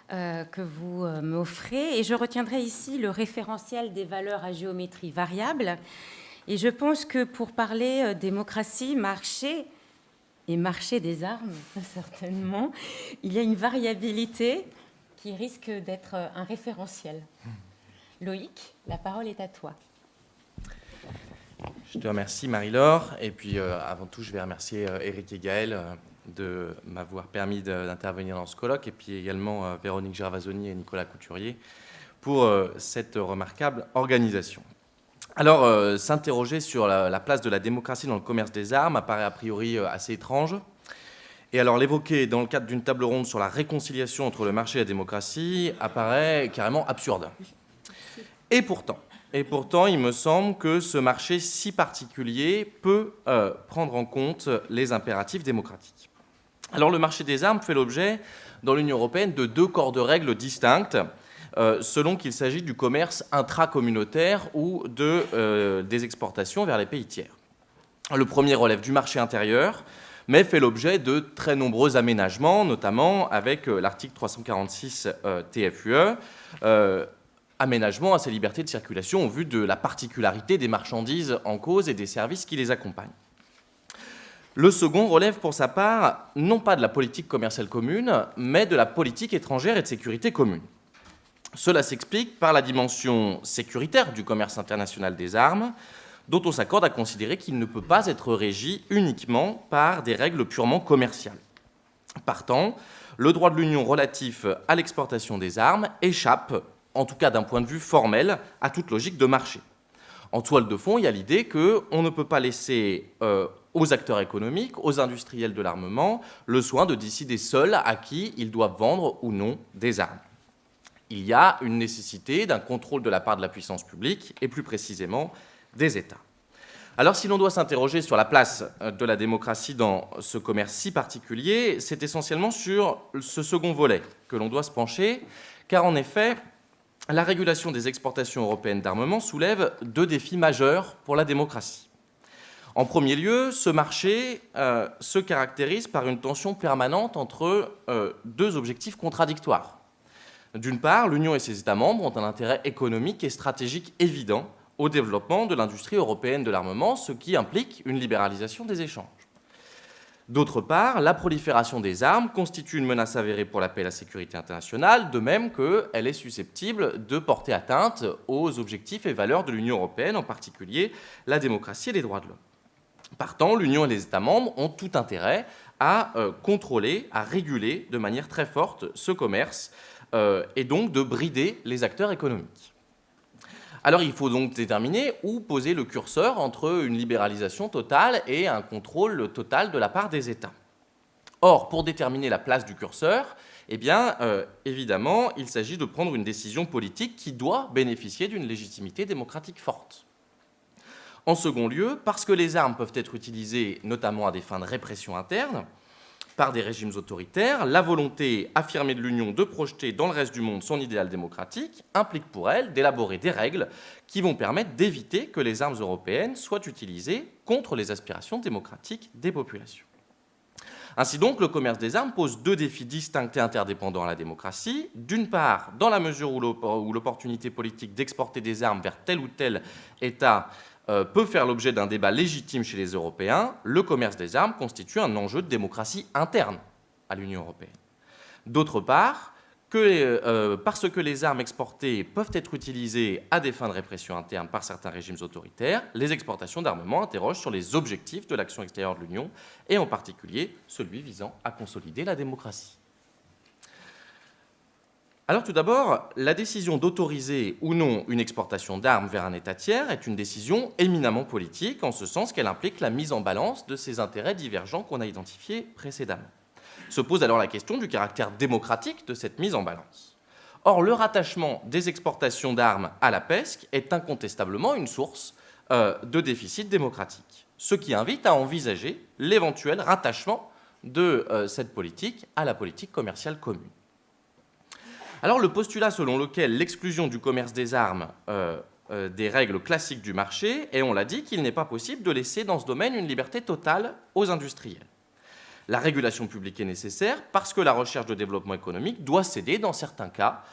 que vous m'offrez, et je retiendrai ici le référentiel des valeurs à géométrie variable. Et je pense que pour parler démocratie, marché et marché des armes, certainement, il y a une variabilité qui risque d'être un référentiel. Loïc, la parole est à toi. Je te remercie, Marie-Laure. Et puis, avant tout, je vais remercier Éric et Gaël de m'avoir permis d'intervenir dans ce colloque, et puis également Véronique Gervasoni et Nicolas Couturier pour cette remarquable organisation. Alors, s'interroger sur la place de la démocratie dans le commerce des armes apparaît a priori assez étrange. Et alors, l'évoquer dans le cadre d'une table ronde sur la réconciliation entre le marché et la démocratie apparaît carrément absurde. Et pourtant, il me semble que ce marché si particulier peut prendre en compte les impératifs démocratiques. Alors, le marché des armes fait l'objet, dans l'Union européenne, de deux corps de règles distinctes, selon qu'il s'agit du commerce intracommunautaire ou des exportations vers les pays tiers. Le premier relève du marché intérieur, mais fait l'objet de très nombreux aménagements, notamment avec l'article 346 TFUE, aménagement à ces libertés de circulation au vu de la particularité des marchandises en cause et des services qui les accompagnent. Le second relève pour sa part non pas de la politique commerciale commune, mais de la politique étrangère et de sécurité commune. Cela s'explique par la dimension sécuritaire du commerce international des armes, dont on s'accorde à considérer qu'il ne peut pas être régi uniquement par des règles purement commerciales. Partant, le droit de l'Union relatif à l'exportation des armes échappe, en tout cas d'un point de vue formel, à toute logique de marché. En toile de fond, il y a l'idée qu'on ne peut pas laisser aux acteurs économiques, aux industriels de l'armement, le soin de décider seuls à qui ils doivent vendre ou non des armes. Il y a une nécessité d'un contrôle de la part de la puissance publique, et plus précisément des États. Alors, si l'on doit s'interroger sur la place de la démocratie dans ce commerce si particulier, c'est essentiellement sur ce second volet que l'on doit se pencher, car en effet, la régulation des exportations européennes d'armement soulève deux défis majeurs pour la démocratie. En premier lieu, ce marché se caractérise par une tension permanente entre deux objectifs contradictoires. D'une part, l'Union et ses États membres ont un intérêt économique et stratégique évident au développement de l'industrie européenne de l'armement, ce qui implique une libéralisation des échanges. D'autre part, la prolifération des armes constitue une menace avérée pour la paix et la sécurité internationale, de même qu'elle est susceptible de porter atteinte aux objectifs et valeurs de l'Union européenne, en particulier la démocratie et les droits de l'homme. Partant, l'Union et les États membres ont tout intérêt à contrôler, à réguler de manière très forte ce commerce et donc de brider les acteurs économiques. Alors il faut donc déterminer où poser le curseur entre une libéralisation totale et un contrôle total de la part des États. Or, pour déterminer la place du curseur, eh bien, évidemment, il s'agit de prendre une décision politique qui doit bénéficier d'une légitimité démocratique forte. En second lieu, parce que les armes peuvent être utilisées notamment à des fins de répression interne, par des régimes autoritaires, la volonté affirmée de l'Union de projeter dans le reste du monde son idéal démocratique implique pour elle d'élaborer des règles qui vont permettre d'éviter que les armes européennes soient utilisées contre les aspirations démocratiques des populations. Ainsi donc, le commerce des armes pose deux défis distincts et interdépendants à la démocratie. D'une part, dans la mesure où l'opportunité politique d'exporter des armes vers tel ou tel État peut faire l'objet d'un débat légitime chez les Européens, le commerce des armes constitue un enjeu de démocratie interne à l'Union européenne. D'autre part, parce que les armes exportées peuvent être utilisées à des fins de répression interne par certains régimes autoritaires, les exportations d'armement interrogent sur les objectifs de l'action extérieure de l'Union, et en particulier celui visant à consolider la démocratie. Alors tout d'abord, la décision d'autoriser ou non une exportation d'armes vers un État tiers est une décision éminemment politique, en ce sens qu'elle implique la mise en balance de ces intérêts divergents qu'on a identifiés précédemment. Se pose alors la question du caractère démocratique de cette mise en balance. Or, le rattachement des exportations d'armes à la PESC est incontestablement une source de déficit démocratique, ce qui invite à envisager l'éventuel rattachement de cette politique à la politique commerciale commune. Alors, le postulat selon lequel l'exclusion du commerce des armes des règles classiques du marché, et on l'a dit qu'il n'est pas possible de laisser dans ce domaine une liberté totale aux industriels. La régulation publique est nécessaire parce que la recherche de développement économique doit céder dans certains cas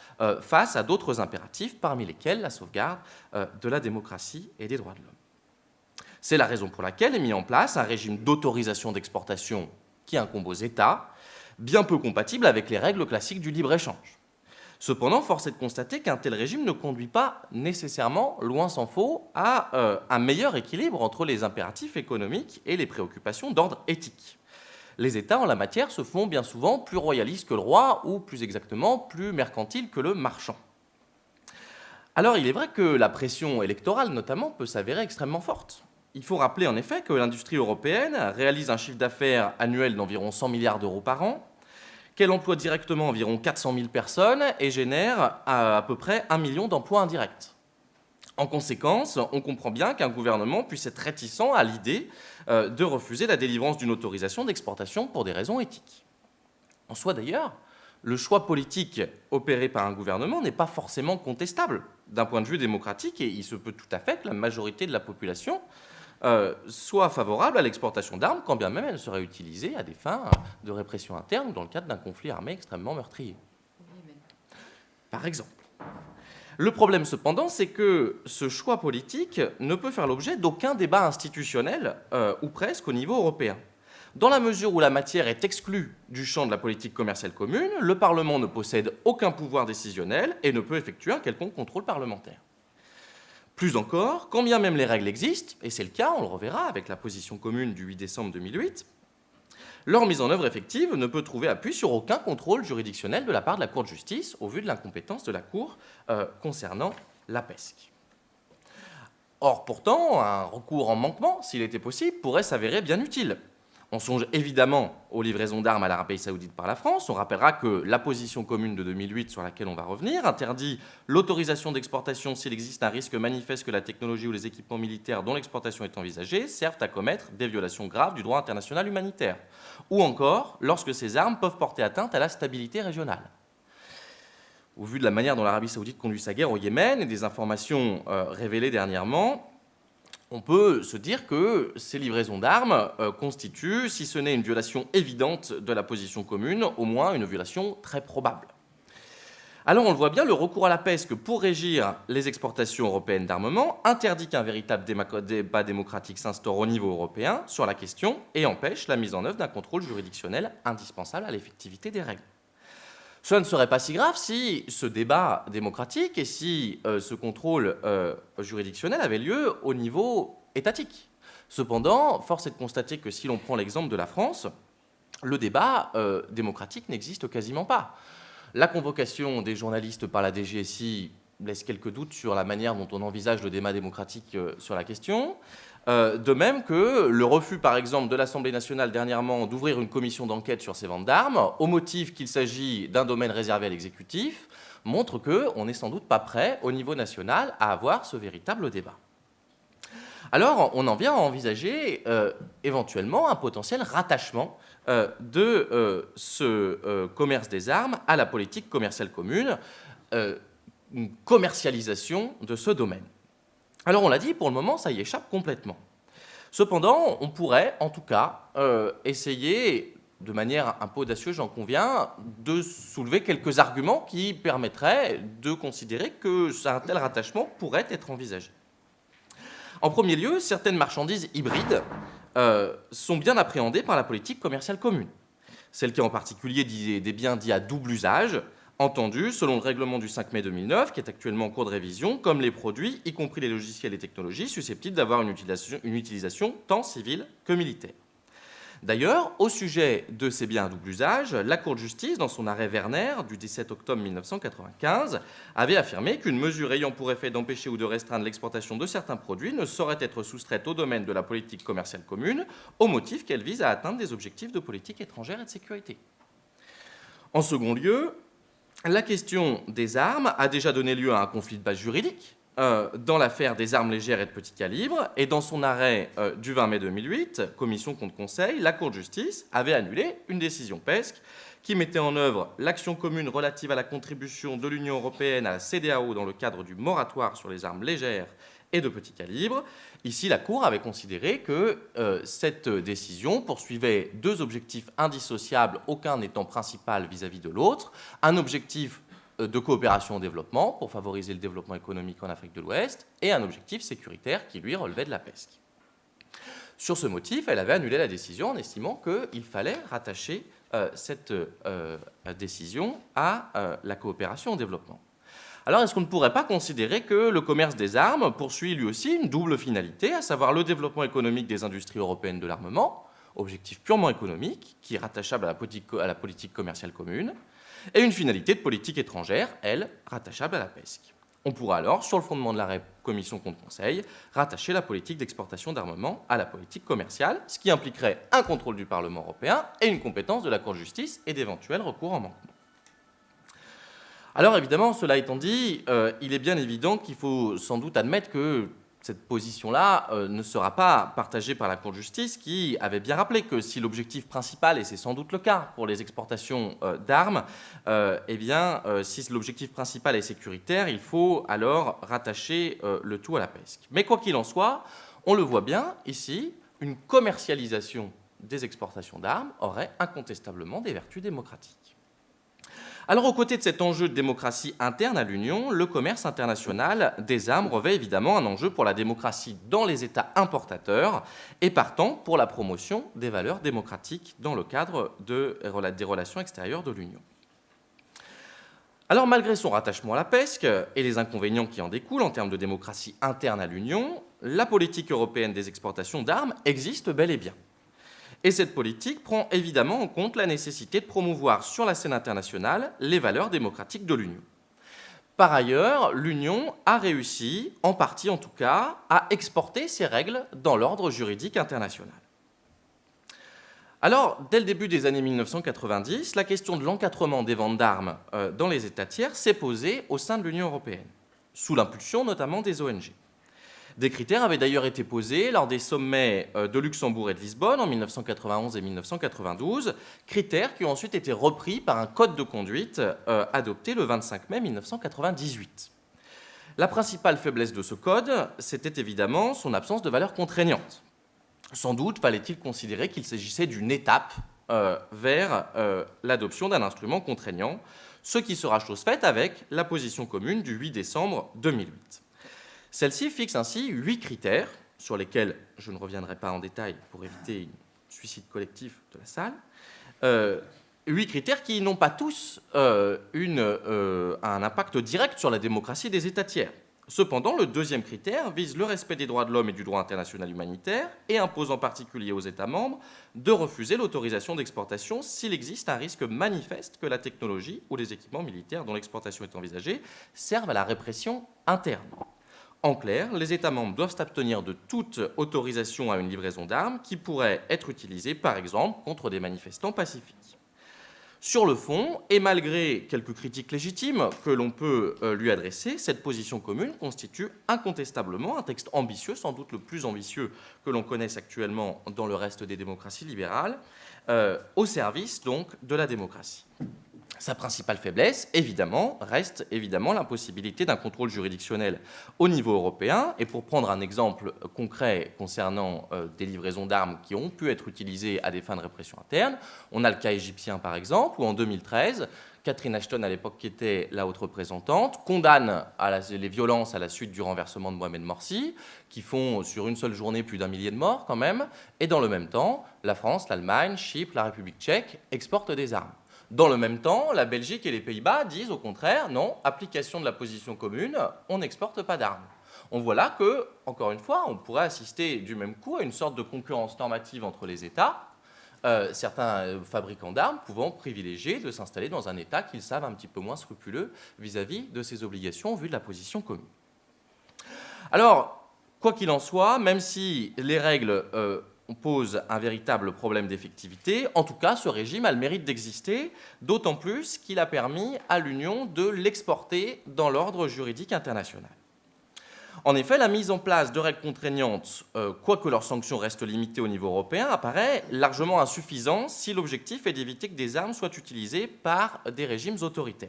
face à d'autres impératifs, parmi lesquels la sauvegarde de la démocratie et des droits de l'homme. C'est la raison pour laquelle est mis en place un régime d'autorisation d'exportation qui incombe aux États, bien peu compatible avec les règles classiques du libre-échange. Cependant, force est de constater qu'un tel régime ne conduit pas nécessairement, loin s'en faut, à un meilleur équilibre entre les impératifs économiques et les préoccupations d'ordre éthique. Les États, en la matière, se font bien souvent plus royalistes que le roi, ou plus exactement, plus mercantiles que le marchand. Alors, il est vrai que la pression électorale, notamment, peut s'avérer extrêmement forte. Il faut rappeler en effet que l'industrie européenne réalise un chiffre d'affaires annuel d'environ 100 milliards d'euros par an, qu'elle emploie directement environ 400 000 personnes et génère à peu près 1 million d'emplois indirects. En conséquence, on comprend bien qu'un gouvernement puisse être réticent à l'idée de refuser la délivrance d'une autorisation d'exportation pour des raisons éthiques. En soi d'ailleurs, le choix politique opéré par un gouvernement n'est pas forcément contestable d'un point de vue démocratique, et il se peut tout à fait que la majorité de la population soit favorable à l'exportation d'armes, quand bien même elle serait utilisée à des fins de répression interne ou dans le cadre d'un conflit armé extrêmement meurtrier. Par exemple. Le problème cependant, c'est que ce choix politique ne peut faire l'objet d'aucun débat institutionnel, ou presque au niveau européen. Dans la mesure où la matière est exclue du champ de la politique commerciale commune, le Parlement ne possède aucun pouvoir décisionnel et ne peut effectuer un quelconque contrôle parlementaire. Plus encore, quand bien même les règles existent, et c'est le cas, on le reverra avec la position commune du 8 décembre 2008, leur mise en œuvre effective ne peut trouver appui sur aucun contrôle juridictionnel de la part de la Cour de justice, au vu de l'incompétence de la Cour concernant la PESC. Or, pourtant, un recours en manquement, s'il était possible, pourrait s'avérer bien utile. On songe évidemment aux livraisons d'armes à l'Arabie saoudite par la France. On rappellera que la position commune de 2008, sur laquelle on va revenir, interdit l'autorisation d'exportation s'il existe un risque manifeste que la technologie ou les équipements militaires dont l'exportation est envisagée servent à commettre des violations graves du droit international humanitaire, ou encore lorsque ces armes peuvent porter atteinte à la stabilité régionale. Au vu de la manière dont l'Arabie saoudite conduit sa guerre au Yémen et des informations révélées dernièrement, on peut se dire que ces livraisons d'armes constituent, si ce n'est une violation évidente de la position commune, au moins une violation très probable. Alors on le voit bien, le recours à la PESC pour régir les exportations européennes d'armement interdit qu'un véritable débat démocratique s'instaure au niveau européen sur la question et empêche la mise en œuvre d'un contrôle juridictionnel indispensable à l'effectivité des règles. Cela ne serait pas si grave si ce débat démocratique et si ce contrôle juridictionnel avait lieu au niveau étatique. Cependant, force est de constater que si l'on prend l'exemple de la France, le débat démocratique n'existe quasiment pas. La convocation des journalistes par la DGSI laisse quelques doutes sur la manière dont on envisage le débat démocratique sur la question. De même que le refus, par exemple, de l'Assemblée nationale dernièrement d'ouvrir une commission d'enquête sur ces ventes d'armes, au motif qu'il s'agit d'un domaine réservé à l'exécutif, montre qu'on n'est sans doute pas prêt, au niveau national, à avoir ce véritable débat. Alors, on en vient à envisager éventuellement un potentiel rattachement de ce commerce des armes à la politique commerciale commune, une commercialisation de ce domaine. Alors on l'a dit, pour le moment, ça y échappe complètement. Cependant, on pourrait, en tout cas, essayer, de manière un peu audacieuse, j'en conviens, de soulever quelques arguments qui permettraient de considérer qu'un tel rattachement pourrait être envisagé. En premier lieu, certaines marchandises hybrides sont bien appréhendées par la politique commerciale commune. C'est le cas en particulier des biens dits à double usage, entendus selon le règlement du 5 mai 2009, qui est actuellement en cours de révision, comme les produits, y compris les logiciels et technologies, susceptibles d'avoir une utilisation tant civile que militaire. D'ailleurs, au sujet de ces biens à double usage, la Cour de justice, dans son arrêt Werner du 17 octobre 1995, avait affirmé qu'une mesure ayant pour effet d'empêcher ou de restreindre l'exportation de certains produits ne saurait être soustraite au domaine de la politique commerciale commune, au motif qu'elle vise à atteindre des objectifs de politique étrangère et de sécurité. En second lieu, la question des armes a déjà donné lieu à un conflit de base juridique dans l'affaire des armes légères et de petit calibre, et dans son arrêt du 20 mai 2008, Commission contre Conseil, la Cour de justice avait annulé une décision PESC qui mettait en œuvre l'action commune relative à la contribution de l'Union européenne à la CEDEAO dans le cadre du moratoire sur les armes légères et de petit calibre. Ici, la Cour avait considéré que cette décision poursuivait deux objectifs indissociables, aucun n'étant principal vis-à-vis de l'autre. Un objectif de coopération au développement pour favoriser le développement économique en Afrique de l'Ouest et un objectif sécuritaire qui, lui, relevait de la PESC. Sur ce motif, elle avait annulé la décision en estimant qu'il fallait rattacher cette décision à la coopération au développement. Alors, est-ce qu'on ne pourrait pas considérer que le commerce des armes poursuit lui aussi une double finalité, à savoir le développement économique des industries européennes de l'armement, objectif purement économique, qui est rattachable à la politique commerciale commune, et une finalité de politique étrangère, elle, rattachable à la PESC. On pourra alors, sur le fondement de l'arrêt Commission contre Conseil, rattacher la politique d'exportation d'armement à la politique commerciale, ce qui impliquerait un contrôle du Parlement européen et une compétence de la Cour de justice et d'éventuels recours en manquement. Alors évidemment, cela étant dit, il est bien évident qu'il faut sans doute admettre que cette position-là ne sera pas partagée par la Cour de justice, qui avait bien rappelé que si l'objectif principal, et c'est sans doute le cas pour les exportations d'armes, si l'objectif principal est sécuritaire, il faut alors rattacher le tout à la PESC. Mais quoi qu'il en soit, on le voit bien ici, une commercialisation des exportations d'armes aurait incontestablement des vertus démocratiques. Alors, aux côtés de cet enjeu de démocratie interne à l'Union, le commerce international des armes revêt évidemment un enjeu pour la démocratie dans les États importateurs et partant pour la promotion des valeurs démocratiques dans le cadre des relations extérieures de l'Union. Alors, malgré son rattachement à la PESC et les inconvénients qui en découlent en termes de démocratie interne à l'Union, la politique européenne des exportations d'armes existe bel et bien. Et cette politique prend évidemment en compte la nécessité de promouvoir sur la scène internationale les valeurs démocratiques de l'Union. Par ailleurs, l'Union a réussi, en partie en tout cas, à exporter ces règles dans l'ordre juridique international. Alors, dès le début des années 1990, la question de l'encadrement des ventes d'armes dans les États tiers s'est posée au sein de l'Union européenne, sous l'impulsion notamment des ONG. Des critères avaient d'ailleurs été posés lors des sommets de Luxembourg et de Lisbonne en 1991 et 1992, critères qui ont ensuite été repris par un code de conduite adopté le 25 mai 1998. La principale faiblesse de ce code, c'était évidemment son absence de valeur contraignante. Sans doute fallait-il considérer qu'il s'agissait d'une étape vers l'adoption d'un instrument contraignant, ce qui sera chose faite avec la position commune du 8 décembre 2008. Celle-ci fixe ainsi 8 critères, sur lesquels je ne reviendrai pas en détail pour éviter un suicide collectif de la salle. 8 critères qui n'ont pas tous un impact direct sur la démocratie des États tiers. Cependant, le deuxième critère vise le respect des droits de l'homme et du droit international humanitaire et impose en particulier aux États membres de refuser l'autorisation d'exportation s'il existe un risque manifeste que la technologie ou les équipements militaires dont l'exportation est envisagée servent à la répression interne. En clair, les États membres doivent s'abstenir de toute autorisation à une livraison d'armes qui pourrait être utilisée, par exemple, contre des manifestants pacifiques. Sur le fond, et malgré quelques critiques légitimes que l'on peut lui adresser, cette position commune constitue incontestablement un texte ambitieux, sans doute le plus ambitieux que l'on connaisse actuellement dans le reste des démocraties libérales, au service donc de la démocratie. Sa principale faiblesse, évidemment, reste l'impossibilité d'un contrôle juridictionnel au niveau européen. Et pour prendre un exemple concret concernant des livraisons d'armes qui ont pu être utilisées à des fins de répression interne, on a le cas égyptien par exemple, où en 2013, Catherine Ashton, à l'époque qui était la haute représentante, condamne les violences à la suite du renversement de Mohamed Morsi, qui font sur une seule journée plus d'1 millier de morts quand même, et dans le même temps, la France, l'Allemagne, Chypre, la République tchèque exportent des armes. Dans le même temps, la Belgique et les Pays-Bas disent au contraire, non, application de la position commune, on n'exporte pas d'armes. On voit là que, encore une fois, on pourrait assister du même coup à une sorte de concurrence normative entre les États, certains fabricants d'armes pouvant privilégier de s'installer dans un État qu'ils savent un petit peu moins scrupuleux vis-à-vis de ses obligations au vu de la position commune. Alors, quoi qu'il en soit, même si les règles pose un véritable problème d'effectivité. En tout cas, ce régime a le mérite d'exister, d'autant plus qu'il a permis à l'Union de l'exporter dans l'ordre juridique international. En effet, la mise en place de règles contraignantes, quoique leurs sanctions restent limitées au niveau européen, apparaît largement insuffisant si l'objectif est d'éviter que des armes soient utilisées par des régimes autoritaires.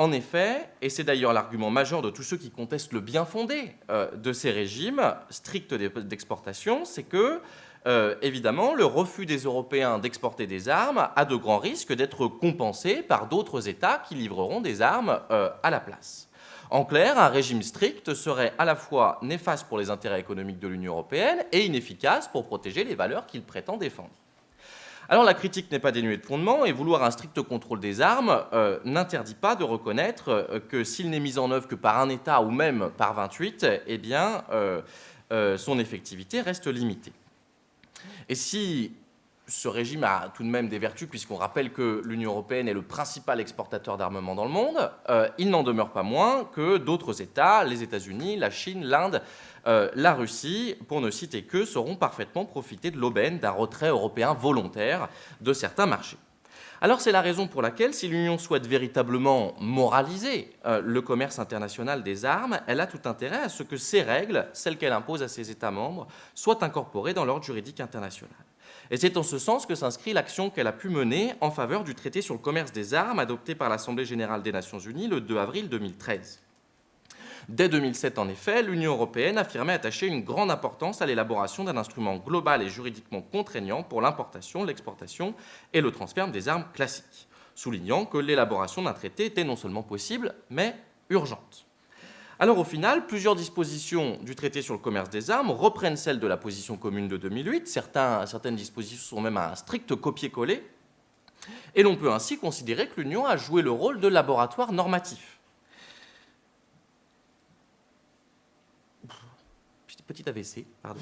En effet, et c'est d'ailleurs l'argument majeur de tous ceux qui contestent le bien-fondé de ces régimes stricts d'exportation, c'est que, évidemment, le refus des Européens d'exporter des armes a de grands risques d'être compensé par d'autres États qui livreront des armes à la place. En clair, un régime strict serait à la fois néfaste pour les intérêts économiques de l'Union européenne et inefficace pour protéger les valeurs qu'il prétend défendre. Alors la critique n'est pas dénuée de fondement et vouloir un strict contrôle des armes n'interdit pas de reconnaître que s'il n'est mis en œuvre que par un État ou même par 28, eh bien, son effectivité reste limitée. Et si ce régime a tout de même des vertus, puisqu'on rappelle que l'Union européenne est le principal exportateur d'armement dans le monde, il n'en demeure pas moins que d'autres États, les États-Unis, la Chine, l'Inde, la Russie, pour ne citer qu'eux, sauront parfaitement profiter de l'aubaine d'un retrait européen volontaire de certains marchés. Alors c'est la raison pour laquelle, si l'Union souhaite véritablement moraliser le commerce international des armes, elle a tout intérêt à ce que ces règles, celles qu'elle impose à ses États membres, soient incorporées dans l'ordre juridique international. Et c'est en ce sens que s'inscrit l'action qu'elle a pu mener en faveur du traité sur le commerce des armes adopté par l'Assemblée générale des Nations unies le 2 avril 2013. Dès 2007, en effet, l'Union européenne affirmait attacher une grande importance à l'élaboration d'un instrument global et juridiquement contraignant pour l'importation, l'exportation et le transfert des armes classiques, soulignant que l'élaboration d'un traité était non seulement possible, mais urgente. Alors au final, plusieurs dispositions du traité sur le commerce des armes reprennent celles de la position commune de 2008, certaines dispositions sont même un strict copier-coller, et l'on peut ainsi considérer que l'Union a joué le rôle de laboratoire normatif. Petit AVC, pardon.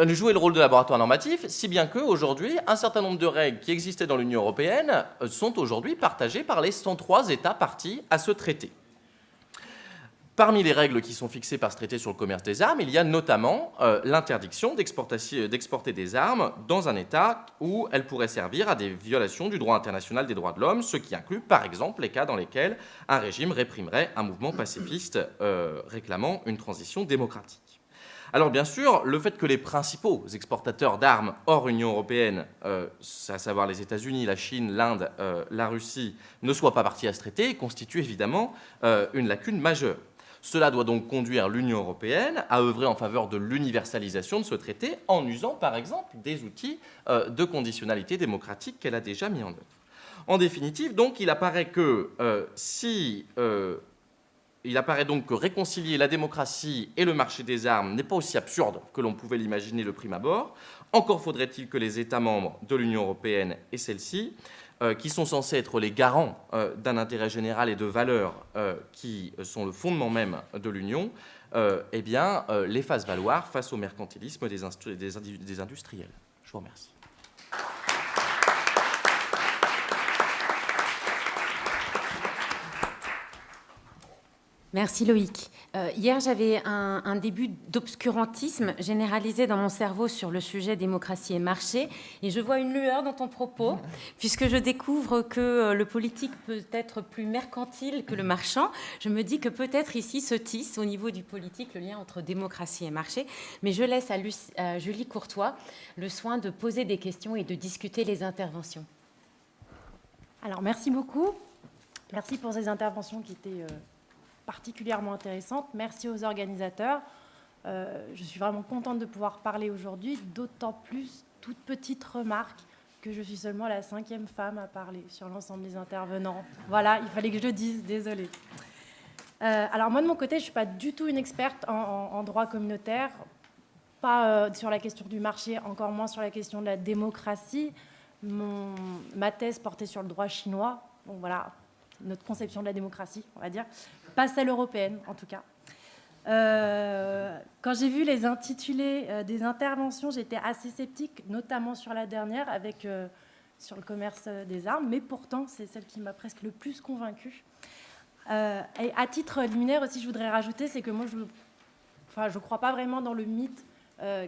Jouer le rôle de laboratoire normatif, si bien qu'aujourd'hui, un certain nombre de règles qui existaient dans l'Union européenne sont aujourd'hui partagées par les 103 États partis à ce traité. Parmi les règles qui sont fixées par ce traité sur le commerce des armes, il y a notamment l'interdiction d'exporter des armes dans un État où elles pourraient servir à des violations du droit international des droits de l'homme, ce qui inclut par exemple les cas dans lesquels un régime réprimerait un mouvement pacifiste réclamant une transition démocratique. Alors bien sûr, le fait que les principaux exportateurs d'armes hors Union européenne, à savoir les États-Unis, la Chine, l'Inde, la Russie, ne soient pas partis à ce traité constitue évidemment une lacune majeure. Cela doit donc conduire l'Union européenne à œuvrer en faveur de l'universalisation de ce traité en usant par exemple des outils de conditionnalité démocratique qu'elle a déjà mis en œuvre. En définitive, donc, il apparaît donc que réconcilier la démocratie et le marché des armes n'est pas aussi absurde que l'on pouvait l'imaginer de prime abord. Encore faudrait-il que les États membres de l'Union européenne et celle-ci, qui sont censés être les garants d'un intérêt général et de valeurs qui sont le fondement même de l'Union, les fassent valoir face au mercantilisme des industriels. Je vous remercie. Merci Loïc. Hier, j'avais un début d'obscurantisme généralisé dans mon cerveau sur le sujet démocratie et marché, et je vois une lueur dans ton propos, puisque je découvre que le politique peut être plus mercantile que le marchand. Je me dis que peut-être ici se tisse au niveau du politique le lien entre démocratie et marché, mais je laisse à Julie Courtois le soin de poser des questions et de discuter les interventions. Alors, merci beaucoup. Merci pour ces interventions qui étaient particulièrement intéressante. Merci aux organisateurs. Je suis vraiment contente de pouvoir parler aujourd'hui, d'autant plus, toute petite remarque, que je suis seulement la 5e femme à parler sur l'ensemble des intervenants. Voilà, il fallait que je le dise, désolée. Alors moi, de mon côté, je ne suis pas du tout une experte en droit communautaire, pas sur la question du marché, encore moins sur la question de la démocratie. Ma thèse portait sur le droit chinois. Bon, voilà, notre conception de la démocratie, on va dire. Pas celle européenne, en tout cas. Quand j'ai vu les intitulés des interventions, j'étais assez sceptique, notamment sur la dernière, sur le commerce des armes, mais pourtant, c'est celle qui m'a presque le plus convaincue. Et à titre liminaire aussi, je voudrais rajouter, c'est que moi, je ne crois pas vraiment dans le mythe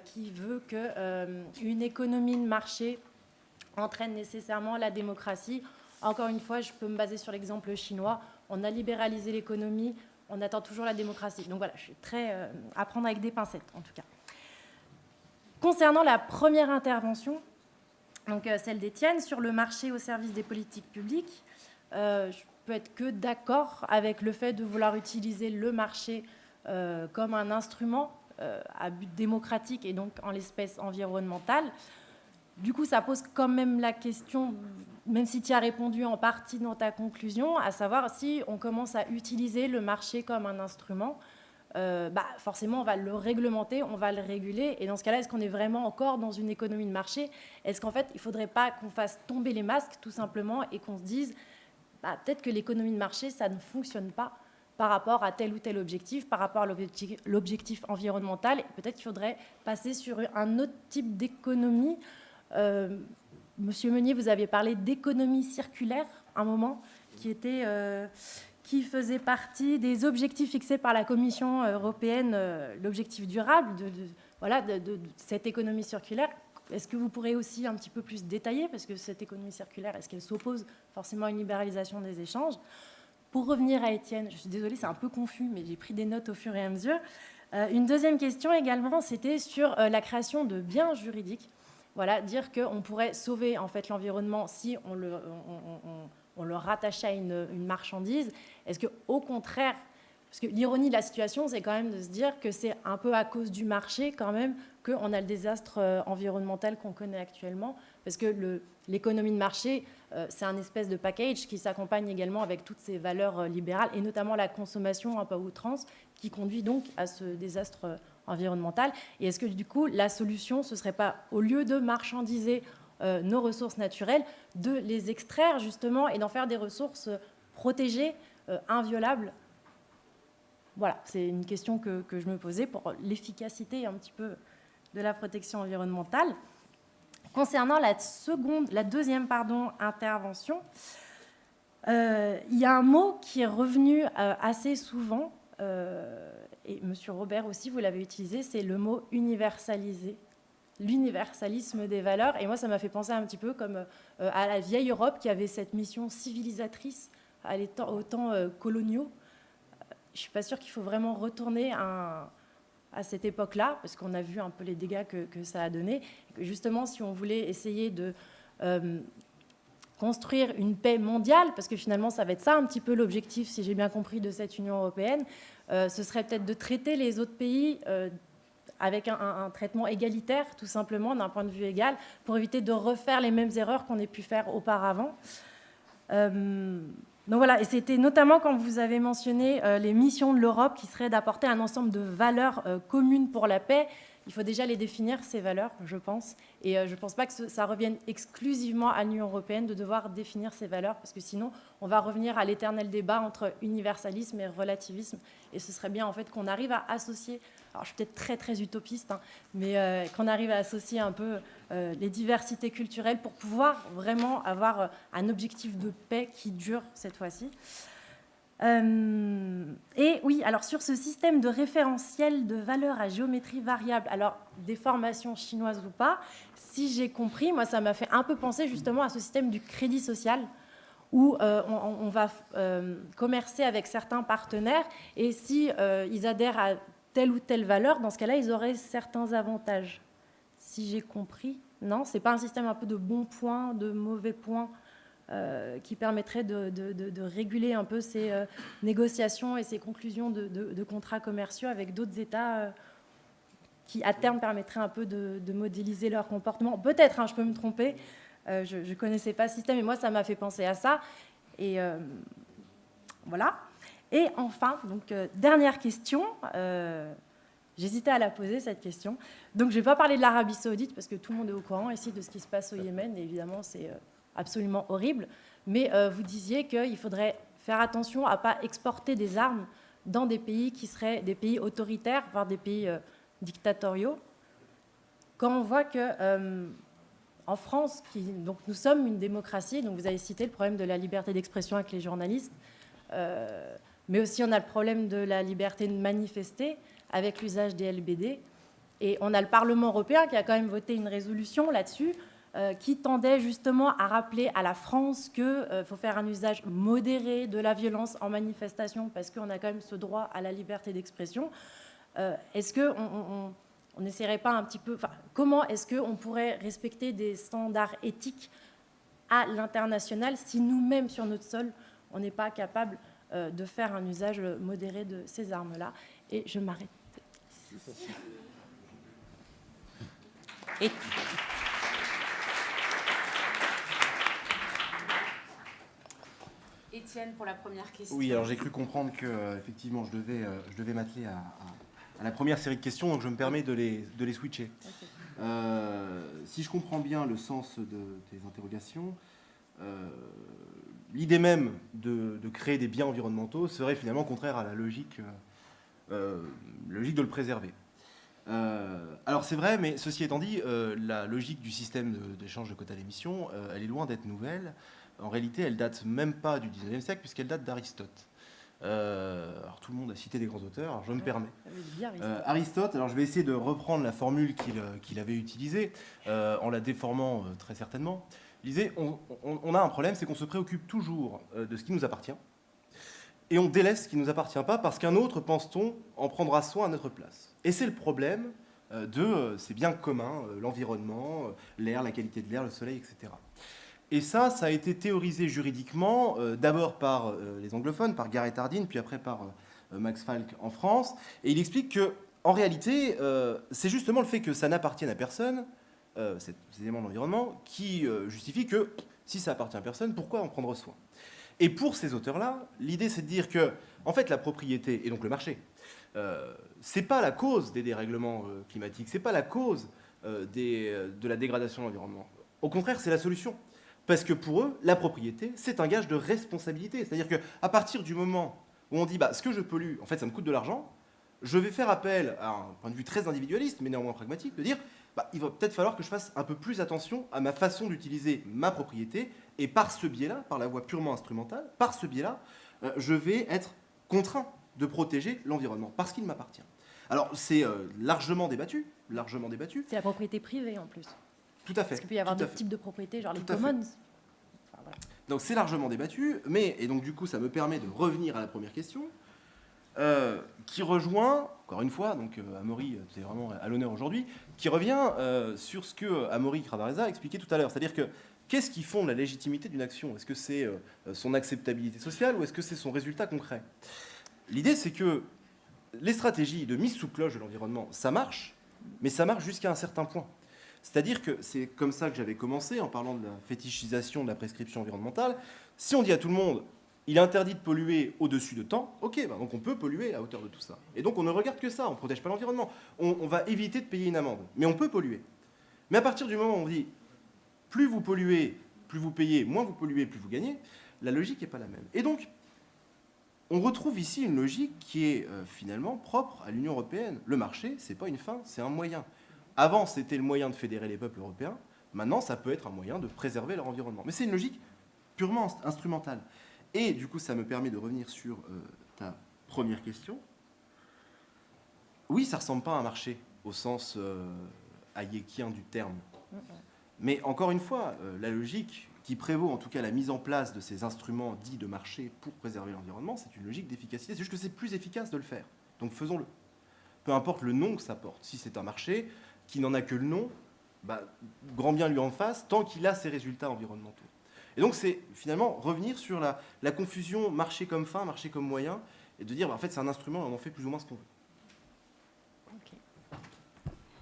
qui veut qu'une économie de marché entraîne nécessairement la démocratie. Encore une fois, je peux me baser sur l'exemple chinois. On a libéralisé l'économie, on attend toujours la démocratie. Donc voilà, je suis très à prendre avec des pincettes, en tout cas. Concernant la première intervention, donc celle d'Étienne, sur le marché au service des politiques publiques, je peux être que d'accord avec le fait de vouloir utiliser le marché comme un instrument à but démocratique et donc en l'espèce environnementale. Du coup, ça pose quand même la question, même si tu as répondu en partie dans ta conclusion, à savoir si on commence à utiliser le marché comme un instrument, forcément on va le réglementer, on va le réguler. Et dans ce cas-là, est-ce qu'on est vraiment encore dans une économie de marché? Est-ce qu'en fait, il ne faudrait pas qu'on fasse tomber les masques, tout simplement, et qu'on se dise, peut-être que l'économie de marché, ça ne fonctionne pas par rapport à tel ou tel objectif, par rapport à l'objectif environnemental. Et peut-être qu'il faudrait passer sur un autre type d'économie. Monsieur Meunier, vous aviez parlé d'économie circulaire à un moment, qui faisait partie des objectifs fixés par la Commission européenne, l'objectif durable de cette économie circulaire. Est-ce que vous pourrez aussi un petit peu plus détailler, parce que cette économie circulaire, est-ce qu'elle s'oppose forcément à une libéralisation des échanges? Pour revenir à Étienne, je suis désolée, c'est un peu confus, mais j'ai pris des notes au fur et à mesure. Une deuxième question également, c'était sur la création de biens juridiques. Voilà, dire qu'on pourrait sauver en fait l'environnement si on le rattachait à une marchandise. Est-ce qu'au contraire, parce que l'ironie de la situation, c'est quand même de se dire que c'est un peu à cause du marché quand même qu'on a le désastre environnemental qu'on connaît actuellement, parce que l'économie de marché, c'est un espèce de package qui s'accompagne également avec toutes ces valeurs libérales, et notamment la consommation un peu à outrance, qui conduit donc à ce désastre environnemental. Et est-ce que du coup, la solution, ce ne serait pas, au lieu de marchandiser nos ressources naturelles, de les extraire justement et d'en faire des ressources protégées, inviolables? Voilà, c'est une question que je me posais pour l'efficacité un petit peu de la protection environnementale. Concernant la deuxième intervention, il y a un mot qui est revenu assez souvent, et M. Robert aussi, vous l'avez utilisé, c'est le mot universalisé, l'universalisme des valeurs. Et moi, ça m'a fait penser un petit peu comme à la vieille Europe qui avait cette mission civilisatrice aux temps coloniaux. Je ne suis pas sûre qu'il faut vraiment retourner à cette époque-là, parce qu'on a vu un peu les dégâts que ça a donné. Et que justement, si on voulait essayer de construire une paix mondiale, parce que finalement, ça va être ça un petit peu l'objectif, si j'ai bien compris, de cette Union européenne, ce serait peut-être de traiter les autres pays avec un traitement égalitaire, tout simplement, d'un point de vue égal, pour éviter de refaire les mêmes erreurs qu'on ait pu faire auparavant. Donc voilà, et c'était notamment quand vous avez mentionné les missions de l'Europe qui seraient d'apporter un ensemble de valeurs communes pour la paix, il faut déjà les définir, ces valeurs, je pense. Et je ne pense pas que ça revienne exclusivement à l'Union européenne de devoir définir ces valeurs, parce que sinon, on va revenir à l'éternel débat entre universalisme et relativisme. Et ce serait bien, en fait, qu'on arrive à associer, alors je suis peut-être très, très utopiste, hein, mais qu'on arrive à associer un peu les diversités culturelles pour pouvoir vraiment avoir un objectif de paix qui dure cette fois-ci. Et oui, alors sur ce système de référentiel de valeurs à géométrie variable, alors des formations chinoises ou pas, si j'ai compris, moi ça m'a fait un peu penser justement à ce système du crédit social où on va commercer avec certains partenaires et si ils adhèrent à telle ou telle valeur, dans ce cas-là, ils auraient certains avantages. Si j'ai compris, non, c'est pas un système un peu de bons points, de mauvais points qui permettrait de réguler un peu ces négociations et ces conclusions de contrats commerciaux avec d'autres États qui, à terme, permettraient un peu de modéliser leur comportement. Peut-être, hein, je peux me tromper, je ne connaissais pas ce système, et moi, ça m'a fait penser à ça. Et voilà. Et enfin, donc, dernière question, j'hésitais à la poser, cette question. Donc, je ne vais pas parler de l'Arabie saoudite, parce que tout le monde est au courant ici de ce qui se passe au Yémen, et évidemment, c'est absolument horrible, mais vous disiez qu'il faudrait faire attention à ne pas exporter des armes dans des pays qui seraient des pays autoritaires, voire des pays dictatoriaux. Quand on voit que en France, donc nous sommes une démocratie, donc vous avez cité le problème de la liberté d'expression avec les journalistes, mais aussi on a le problème de la liberté de manifester avec l'usage des LBD, et on a le Parlement européen qui a quand même voté une résolution là-dessus, qui tendait justement à rappeler à la France qu'il faut faire un usage modéré de la violence en manifestation parce qu'on a quand même ce droit à la liberté d'expression. Est-ce qu'on n'essaierait pas un petit peu... Comment est-ce qu'on pourrait respecter des standards éthiques à l'international si nous-mêmes, sur notre sol, on n'est pas capable de faire un usage modéré de ces armes-là? Et je m'arrête ici. Et... Étienne, pour la première question. Oui, alors j'ai cru comprendre que effectivement, je devais m'atteler à la première série de questions, donc je me permets de les switcher. Okay. Si je comprends bien le sens de tes interrogations, l'idée même de créer des biens environnementaux serait finalement contraire à la logique de le préserver. Alors c'est vrai, mais ceci étant dit, la logique du système d'échange de quotas d'émissions, elle est loin d'être nouvelle. En réalité, elle date même pas du 19e siècle, puisqu'elle date d'Aristote. Alors tout le monde a cité des grands auteurs, alors je me permets. Aristote, alors je vais essayer de reprendre la formule qu'il avait utilisée, en la déformant très certainement. Il disait, on a un problème, c'est qu'on se préoccupe toujours de ce qui nous appartient, et on délaisse ce qui ne nous appartient pas, parce qu'un autre, pense-t-on, en prendra soin à notre place. Et c'est le problème de ces biens communs, l'environnement, l'air, la qualité de l'air, le soleil, etc. Et ça a été théorisé juridiquement, d'abord par les anglophones, par Garrett Hardin, puis après par Max Falck en France. Et il explique qu'en réalité, c'est justement le fait que ça n'appartienne à personne, ces éléments de l'environnement, qui justifie que si ça appartient à personne, pourquoi en prendre soin? Et pour ces auteurs-là, l'idée c'est de dire que, en fait, la propriété, et donc le marché, c'est pas la cause des dérèglements climatiques, c'est pas la cause de la dégradation de l'environnement. Au contraire, c'est la solution. Parce que pour eux, la propriété, c'est un gage de responsabilité. C'est-à-dire qu'à partir du moment où on dit ce que je pollue, en fait, ça me coûte de l'argent, je vais faire appel à un point de vue très individualiste, mais néanmoins pragmatique, de dire il va peut-être falloir que je fasse un peu plus attention à ma façon d'utiliser ma propriété, et par ce biais-là, par la voie purement instrumentale, par ce biais-là, je vais être contraint de protéger l'environnement, parce qu'il m'appartient. Alors, c'est largement débattu. C'est la propriété privée, en plus. Tout à fait. Parce qu'il peut y avoir d'autres types de propriétés, genre les commons. Enfin, voilà. Donc c'est largement débattu, et donc du coup ça me permet de revenir à la première question, qui rejoint, encore une fois, donc Amaury, c'est vraiment à l'honneur aujourd'hui, qui revient sur ce que Amaury Kravareza a expliqué tout à l'heure, c'est-à-dire que qu'est-ce qui fonde la légitimité d'une action? Est-ce que c'est son acceptabilité sociale ou est-ce que c'est son résultat concret? L'idée c'est que les stratégies de mise sous cloche de l'environnement, ça marche, mais ça marche jusqu'à un certain point. C'est-à-dire que c'est comme ça que j'avais commencé, en parlant de la fétichisation de la prescription environnementale. Si on dit à tout le monde, il est interdit de polluer au-dessus de temps, ok, donc on peut polluer à hauteur de tout ça. Et donc on ne regarde que ça, on ne protège pas l'environnement. On va éviter de payer une amende, mais on peut polluer. Mais à partir du moment où on dit, plus vous polluez, plus vous payez, moins vous polluez, plus vous gagnez, la logique n'est pas la même. Et donc, on retrouve ici une logique qui est finalement propre à l'Union européenne. Le marché, ce n'est pas une fin, c'est un moyen. Avant, c'était le moyen de fédérer les peuples européens. Maintenant, ça peut être un moyen de préserver leur environnement. Mais c'est une logique purement instrumentale. Et du coup, ça me permet de revenir sur ta première question. Oui, ça ne ressemble pas à un marché au sens hayekien du terme. Mais encore une fois, la logique qui prévaut, en tout cas la mise en place de ces instruments dits de marché pour préserver l'environnement, c'est une logique d'efficacité. C'est juste que c'est plus efficace de le faire. Donc faisons-le. Peu importe le nom que ça porte. Si c'est un marché qui n'en a que le nom, grand bien lui en face, tant qu'il a ses résultats environnementaux. Et donc c'est finalement revenir sur la confusion marché comme fin, marché comme moyen, et de dire en fait c'est un instrument, on en fait plus ou moins ce qu'on veut. Okay.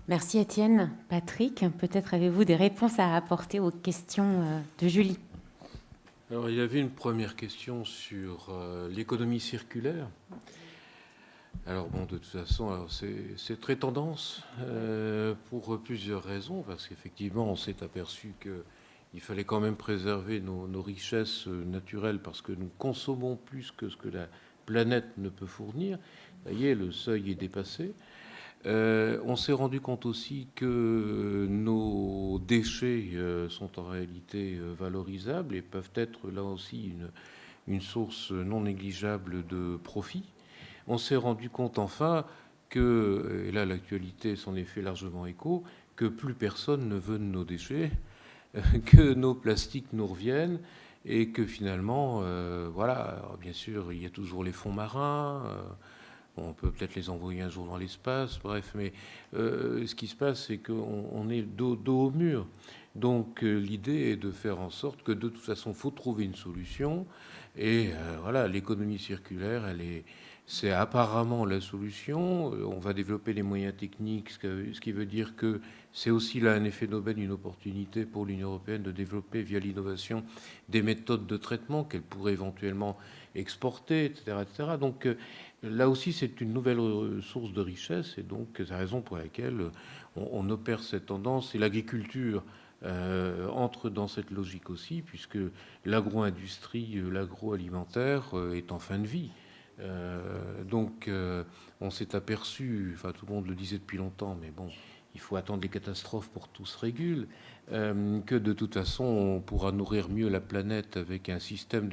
Merci Étienne. Patrick, peut-être avez-vous des réponses à apporter aux questions de Julie? Alors il y avait une première question sur l'économie circulaire. Alors bon, de toute façon, c'est très tendance pour plusieurs raisons, parce qu'effectivement on s'est aperçu que il fallait quand même préserver nos richesses naturelles parce que nous consommons plus que ce que la planète ne peut fournir. Ça y est, le seuil est dépassé. On s'est rendu compte aussi que nos déchets sont en réalité valorisables et peuvent être là aussi une source non négligeable de profit. On s'est rendu compte enfin que, et là l'actualité s'en est fait largement écho, que plus personne ne veut de nos déchets, que nos plastiques nous reviennent et que finalement, voilà, alors bien sûr, il y a toujours les fonds marins, on peut peut-être les envoyer un jour dans l'espace, bref, mais ce qui se passe, c'est qu'on est dos au mur. Donc l'idée est de faire en sorte que de toute façon, il faut trouver une solution et voilà, l'économie circulaire, c'est apparemment la solution. On va développer les moyens techniques, ce qui veut dire que c'est aussi là un effet d'aubaine, une opportunité pour l'Union européenne de développer via l'innovation des méthodes de traitement qu'elle pourrait éventuellement exporter, etc. etc. Donc là aussi, c'est une nouvelle source de richesse et donc c'est la raison pour laquelle on opère cette tendance. Et l'agriculture entre dans cette logique aussi, puisque l'agro-industrie, l'agroalimentaire est en fin de vie. Donc on s'est aperçu, enfin tout le monde le disait depuis longtemps, mais bon, il faut attendre les catastrophes pour que tout se régule, que de toute façon on pourra nourrir mieux la planète avec un système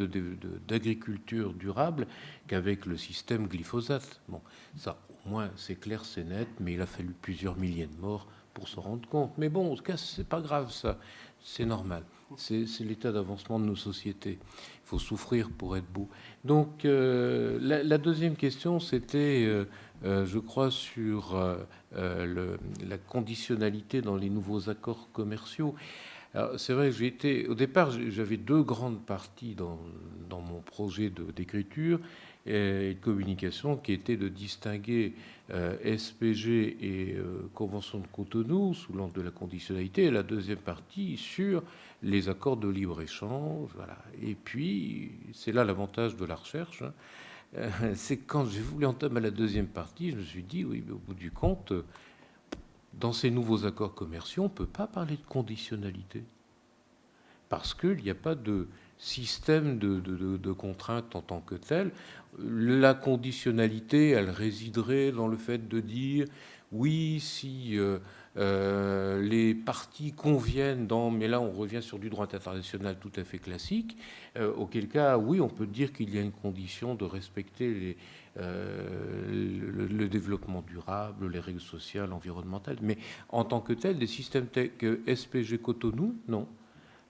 d'agriculture durable qu'avec le système glyphosate. Bon, ça au moins c'est clair, c'est net, mais il a fallu plusieurs milliers de morts pour se rendre compte. Mais bon, en tout cas, c'est pas grave ça, c'est normal. C'est l'état d'avancement de nos sociétés. Il faut souffrir pour être beau. Donc, la deuxième question, c'était, je crois, sur la conditionnalité dans les nouveaux accords commerciaux. C'est vrai que au départ, j'avais deux grandes parties dans mon projet d'écriture et de communication qui étaient de distinguer SPG et Convention de Cotonou sous l'angle de la conditionnalité, et la deuxième partie sur les accords de libre-échange. Voilà. Et puis, c'est là l'avantage de la recherche, hein. C'est quand j'ai voulu entamer la deuxième partie, je me suis dit, oui, mais au bout du compte, dans ces nouveaux accords commerciaux, on ne peut pas parler de conditionnalité. Parce qu'il n'y a pas de système de contraintes en tant que tel. La conditionnalité, elle résiderait dans le fait de dire, oui, si les parties conviennent mais là on revient sur du droit international tout à fait classique, auquel cas, oui, on peut dire qu'il y a une condition de respecter le développement durable, les règles sociales, environnementales, mais en tant que tel, des systèmes tels que SPG Cotonou, non.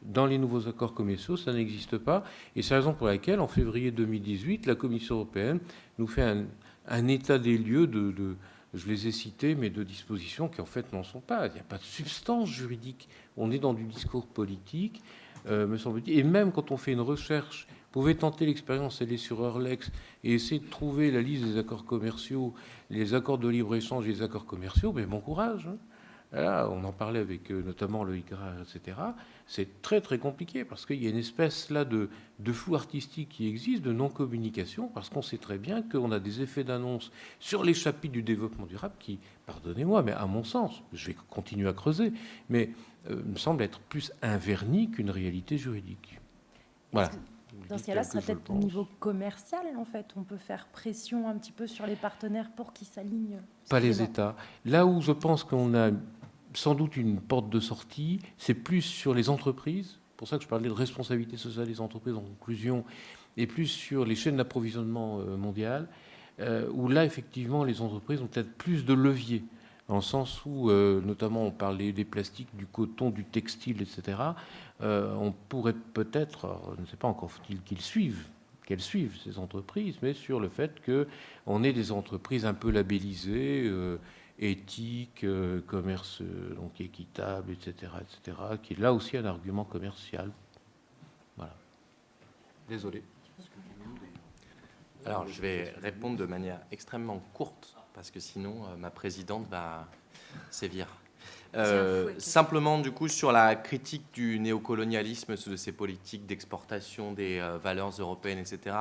Dans les nouveaux accords commerciaux, ça n'existe pas. Et c'est la raison pour laquelle, en février 2018, la Commission européenne nous fait un état des lieux je les ai cités, mais de dispositions qui en fait n'en sont pas. Il n'y a pas de substance juridique. On est dans du discours politique, me semble-t-il. Et même quand on fait une recherche, vous pouvez tenter l'expérience, aller sur Eurlex et essayer de trouver la liste des accords commerciaux, les accords de libre-échange et les accords commerciaux, mais bon courage, hein. Là, on en parlait avec notamment le ICRA, etc. C'est très très compliqué parce qu'il y a une espèce là de flou artistique qui existe, de non-communication, parce qu'on sait très bien qu'on a des effets d'annonce sur les chapitres du développement durable qui, pardonnez-moi, mais à mon sens, je vais continuer à creuser, mais me semble être plus un vernis qu'une réalité juridique. Voilà. Dans ce cas-là, ce serait peut-être au niveau commercial, en fait. On peut faire pression un petit peu sur les partenaires pour qu'ils s'alignent. Pas les États. Là où je pense qu'on a sans doute une porte de sortie, c'est plus sur les entreprises. C'est pour ça que je parlais de responsabilité sociale des entreprises en conclusion, et plus sur les chaînes d'approvisionnement mondiales, où là, effectivement, les entreprises ont peut-être plus de leviers, dans le sens où, notamment, on parlait des plastiques, du coton, du textile, etc. On pourrait peut-être, je ne sais pas encore, faut-il qu'elles suivent ces entreprises, mais sur le fait qu'on ait des entreprises un peu labellisées, éthique, commerce donc équitable, etc., qui est là aussi un argument commercial. Voilà. Désolé. Alors, je vais répondre de manière extrêmement courte, parce que sinon, ma présidente va sévir. Simplement, du coup, sur la critique du néocolonialisme, de ces politiques d'exportation des valeurs européennes, etc.,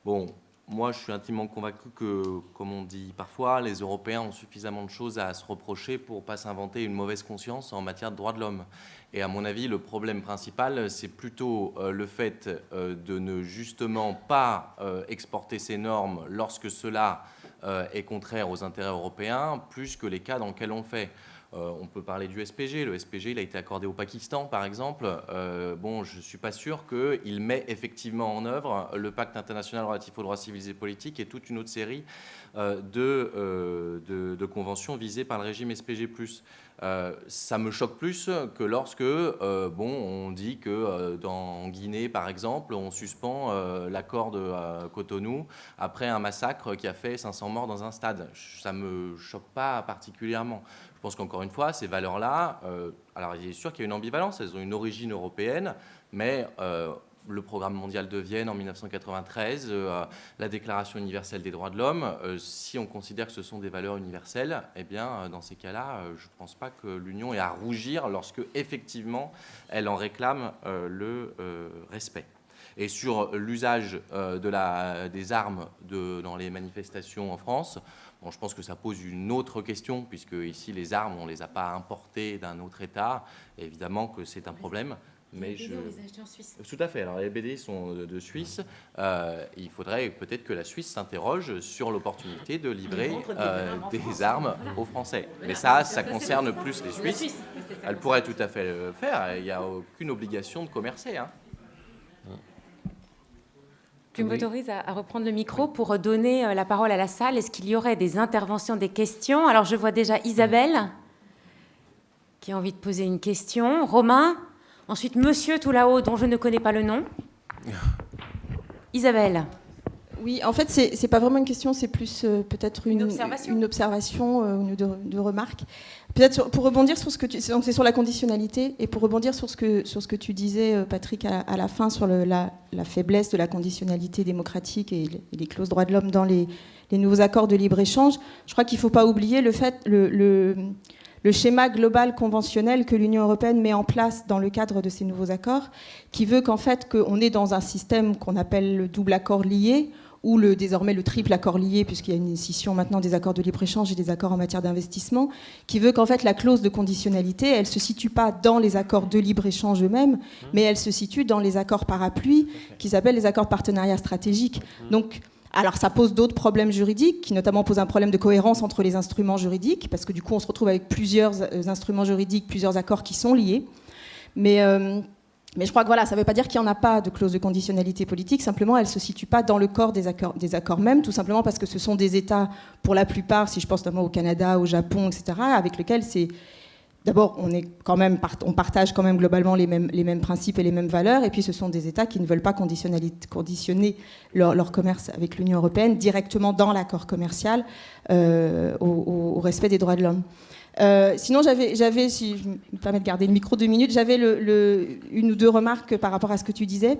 bon, moi, je suis intimement convaincu que, comme on dit parfois, les Européens ont suffisamment de choses à se reprocher pour ne pas s'inventer une mauvaise conscience en matière de droits de l'homme. Et à mon avis, le problème principal, c'est plutôt le fait de ne justement pas exporter ces normes lorsque cela est contraire aux intérêts européens, plus que les cas dans lesquels on le fait. On peut parler du SPG. Le SPG, il a été accordé au Pakistan, par exemple. Bon, je ne suis pas sûr qu'il met effectivement en œuvre le pacte international relatif aux droits civils et politiques et toute une autre série de conventions visées par le régime SPG+. Ça me choque plus que lorsque on dit que en Guinée, par exemple, on suspend l'accord de Cotonou après un massacre qui a fait 500 morts dans un stade. Ça ne me choque pas particulièrement. Je pense qu'encore une fois, ces valeurs-là, alors il est sûr qu'il y a une ambivalence, elles ont une origine européenne, mais le programme mondial de Vienne en 1993, la Déclaration universelle des droits de l'homme, si on considère que ce sont des valeurs universelles, eh bien, dans ces cas-là, je ne pense pas que l'Union ait à rougir lorsque, effectivement, elle en réclame le respect. Et sur l'usage des armes dans les manifestations en France, bon, je pense que ça pose une autre question, puisque ici, les armes, on ne les a pas importées d'un autre État. Et évidemment que c'est un problème. Mais les BD, on les a achetés en Suisse. Tout à fait. Alors, les BD sont de Suisse. Il faudrait peut-être que la Suisse s'interroge sur l'opportunité de livrer des armes aux Français. Mais ça concerne plus les Suisses. Elle pourrait tout à fait le faire. Il n'y a aucune obligation de commercer, hein. Tu m'autorises à reprendre le micro pour donner la parole à la salle. Est-ce qu'il y aurait des interventions, des questions? Alors, je vois déjà Isabelle qui a envie de poser une question. Romain. Ensuite, monsieur tout là-haut, dont je ne connais pas le nom. Isabelle. Oui, en fait, c'est pas vraiment une question, c'est plus peut-être une observation ou de remarque. Peut-être pour rebondir sur ce que donc c'est sur la conditionnalité, et pour rebondir sur ce que tu disais, Patrick, à la fin, sur la faiblesse de la conditionnalité démocratique et les clauses droits de l'homme dans les nouveaux accords de libre-échange. Je crois qu'il ne faut pas oublier le schéma global conventionnel que l'Union européenne met en place dans le cadre de ces nouveaux accords, qui veut qu'en fait, qu'on est dans un système qu'on appelle le double accord lié, ou désormais le triple accord lié, puisqu'il y a une scission maintenant des accords de libre-échange et des accords en matière d'investissement, qui veut qu'en fait la clause de conditionnalité, elle ne se situe pas dans les accords de libre-échange eux-mêmes, mais elle se situe dans les accords parapluies, qui s'appellent les accords de partenariat stratégique. Donc, alors ça pose d'autres problèmes juridiques, qui notamment posent un problème de cohérence entre les instruments juridiques, parce que du coup on se retrouve avec plusieurs instruments juridiques, plusieurs accords qui sont liés. Mais je crois que voilà, ça ne veut pas dire qu'il n'y en a pas de clause de conditionnalité politique, simplement elle ne se situe pas dans le corps des accords même, tout simplement parce que ce sont des États, pour la plupart, si je pense notamment au Canada, au Japon, etc., avec lesquels c'est... D'abord, on partage quand même globalement les mêmes principes et les mêmes valeurs, et puis ce sont des États qui ne veulent pas conditionner leur commerce avec l'Union européenne directement dans l'accord commercial au respect des droits de l'homme. Sinon, j'avais, si je me permets de garder le micro 2 minutes, j'avais une ou deux remarques par rapport à ce que tu disais.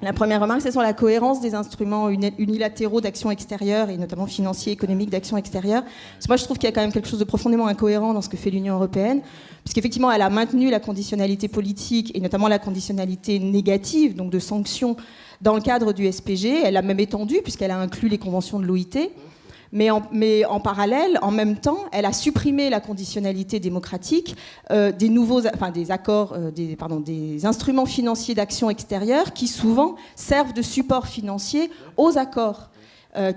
La première remarque, c'est sur la cohérence des instruments unilatéraux d'action extérieure, et notamment financiers, économiques d'action extérieure. Parce que moi, je trouve qu'il y a quand même quelque chose de profondément incohérent dans ce que fait l'Union européenne, puisqu'effectivement, elle a maintenu la conditionnalité politique, et notamment la conditionnalité négative, donc de sanctions, dans le cadre du SPG. Elle l'a même étendu, puisqu'elle a inclus les conventions de l'OIT. Mais en parallèle, en même temps, elle a supprimé la conditionnalité démocratique des instruments financiers d'action extérieure qui souvent servent de support financier aux accords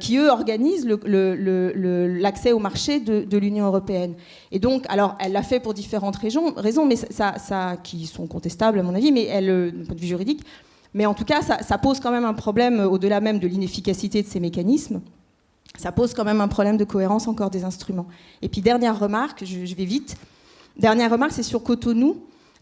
qui, eux, organisent l'accès au marché de l'Union européenne. Et donc, alors, elle l'a fait pour différentes raisons, mais ça qui sont contestables, à mon avis, mais d'un point de vue juridique. Mais en tout cas, ça pose quand même un problème, au-delà même de l'inefficacité de ces mécanismes. Ça pose quand même un problème de cohérence encore des instruments. Et puis, dernière remarque, je vais vite. Dernière remarque, c'est sur Cotonou.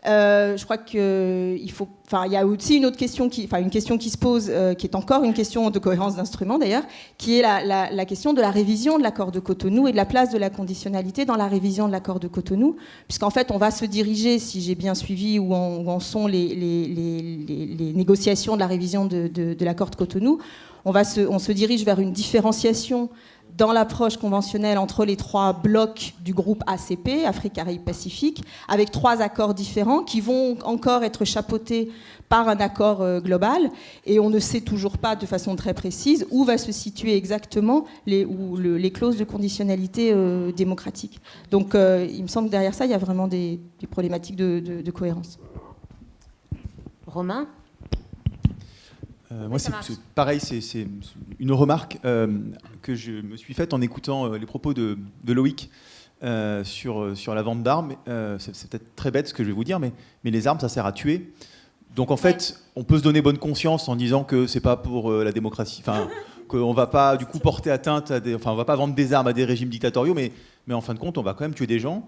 Je crois qu'il y a aussi une autre question une question qui se pose, qui est encore une question de cohérence d'instruments d'ailleurs, qui est la question de la révision de l'accord de Cotonou et de la place de la conditionnalité dans la révision de l'accord de Cotonou, puisqu'en fait, on va se diriger, si j'ai bien suivi où en sont les négociations de la révision de l'accord de Cotonou, on se dirige vers une différenciation dans l'approche conventionnelle entre les 3 blocs du groupe ACP, Afrique, Caraïbes, Pacifique, avec 3 accords différents qui vont encore être chapeautés par un accord global. Et on ne sait toujours pas de façon très précise où va se situer exactement les clauses de conditionnalité démocratique. Donc il me semble que derrière ça, il y a vraiment des problématiques de cohérence. Romain ? Moi, c'est pareil, c'est une remarque que je me suis faite en écoutant les propos de Loïc sur la vente d'armes. C'est peut-être très bête ce que je vais vous dire, mais les armes, ça sert à tuer. Donc en fait, on peut se donner bonne conscience en disant que c'est pas pour la démocratie, enfin qu'on va pas du coup porter atteinte à on va pas vendre des armes à des régimes dictatoriaux, mais en fin de compte, on va quand même tuer des gens.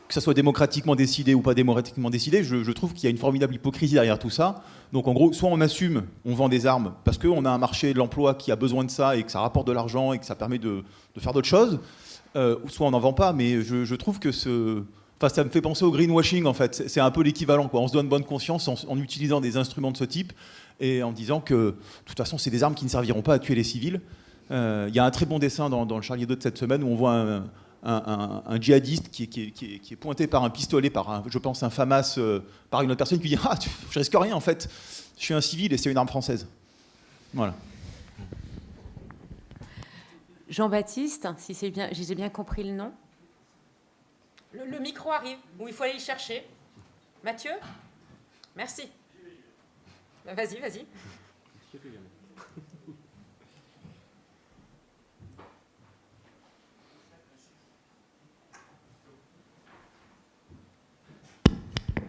Que ça soit démocratiquement décidé ou pas démocratiquement décidé, je trouve qu'il y a une formidable hypocrisie derrière tout ça. Donc en gros, soit on assume, on vend des armes parce qu'on a un marché de l'emploi qui a besoin de ça et que ça rapporte de l'argent et que ça permet de faire d'autres choses, soit on n'en vend pas, mais je trouve que ça me fait penser au greenwashing en fait. C'est un peu l'équivalent, quoi. On se donne bonne conscience en utilisant des instruments de ce type et en disant que de toute façon c'est des armes qui ne serviront pas à tuer les civils. Il y a un très bon dessin dans le Charlie Hebdo de cette semaine où on voit un djihadiste qui est pointé par un pistolet, je pense un FAMAS, par une autre personne qui dit « Ah, je risque rien en fait, je suis un civil et c'est une arme française. » Voilà. Jean-Baptiste, si j'ai bien compris le nom. Le micro arrive, ou il faut aller le chercher. Mathieu ? Merci. Vas-y.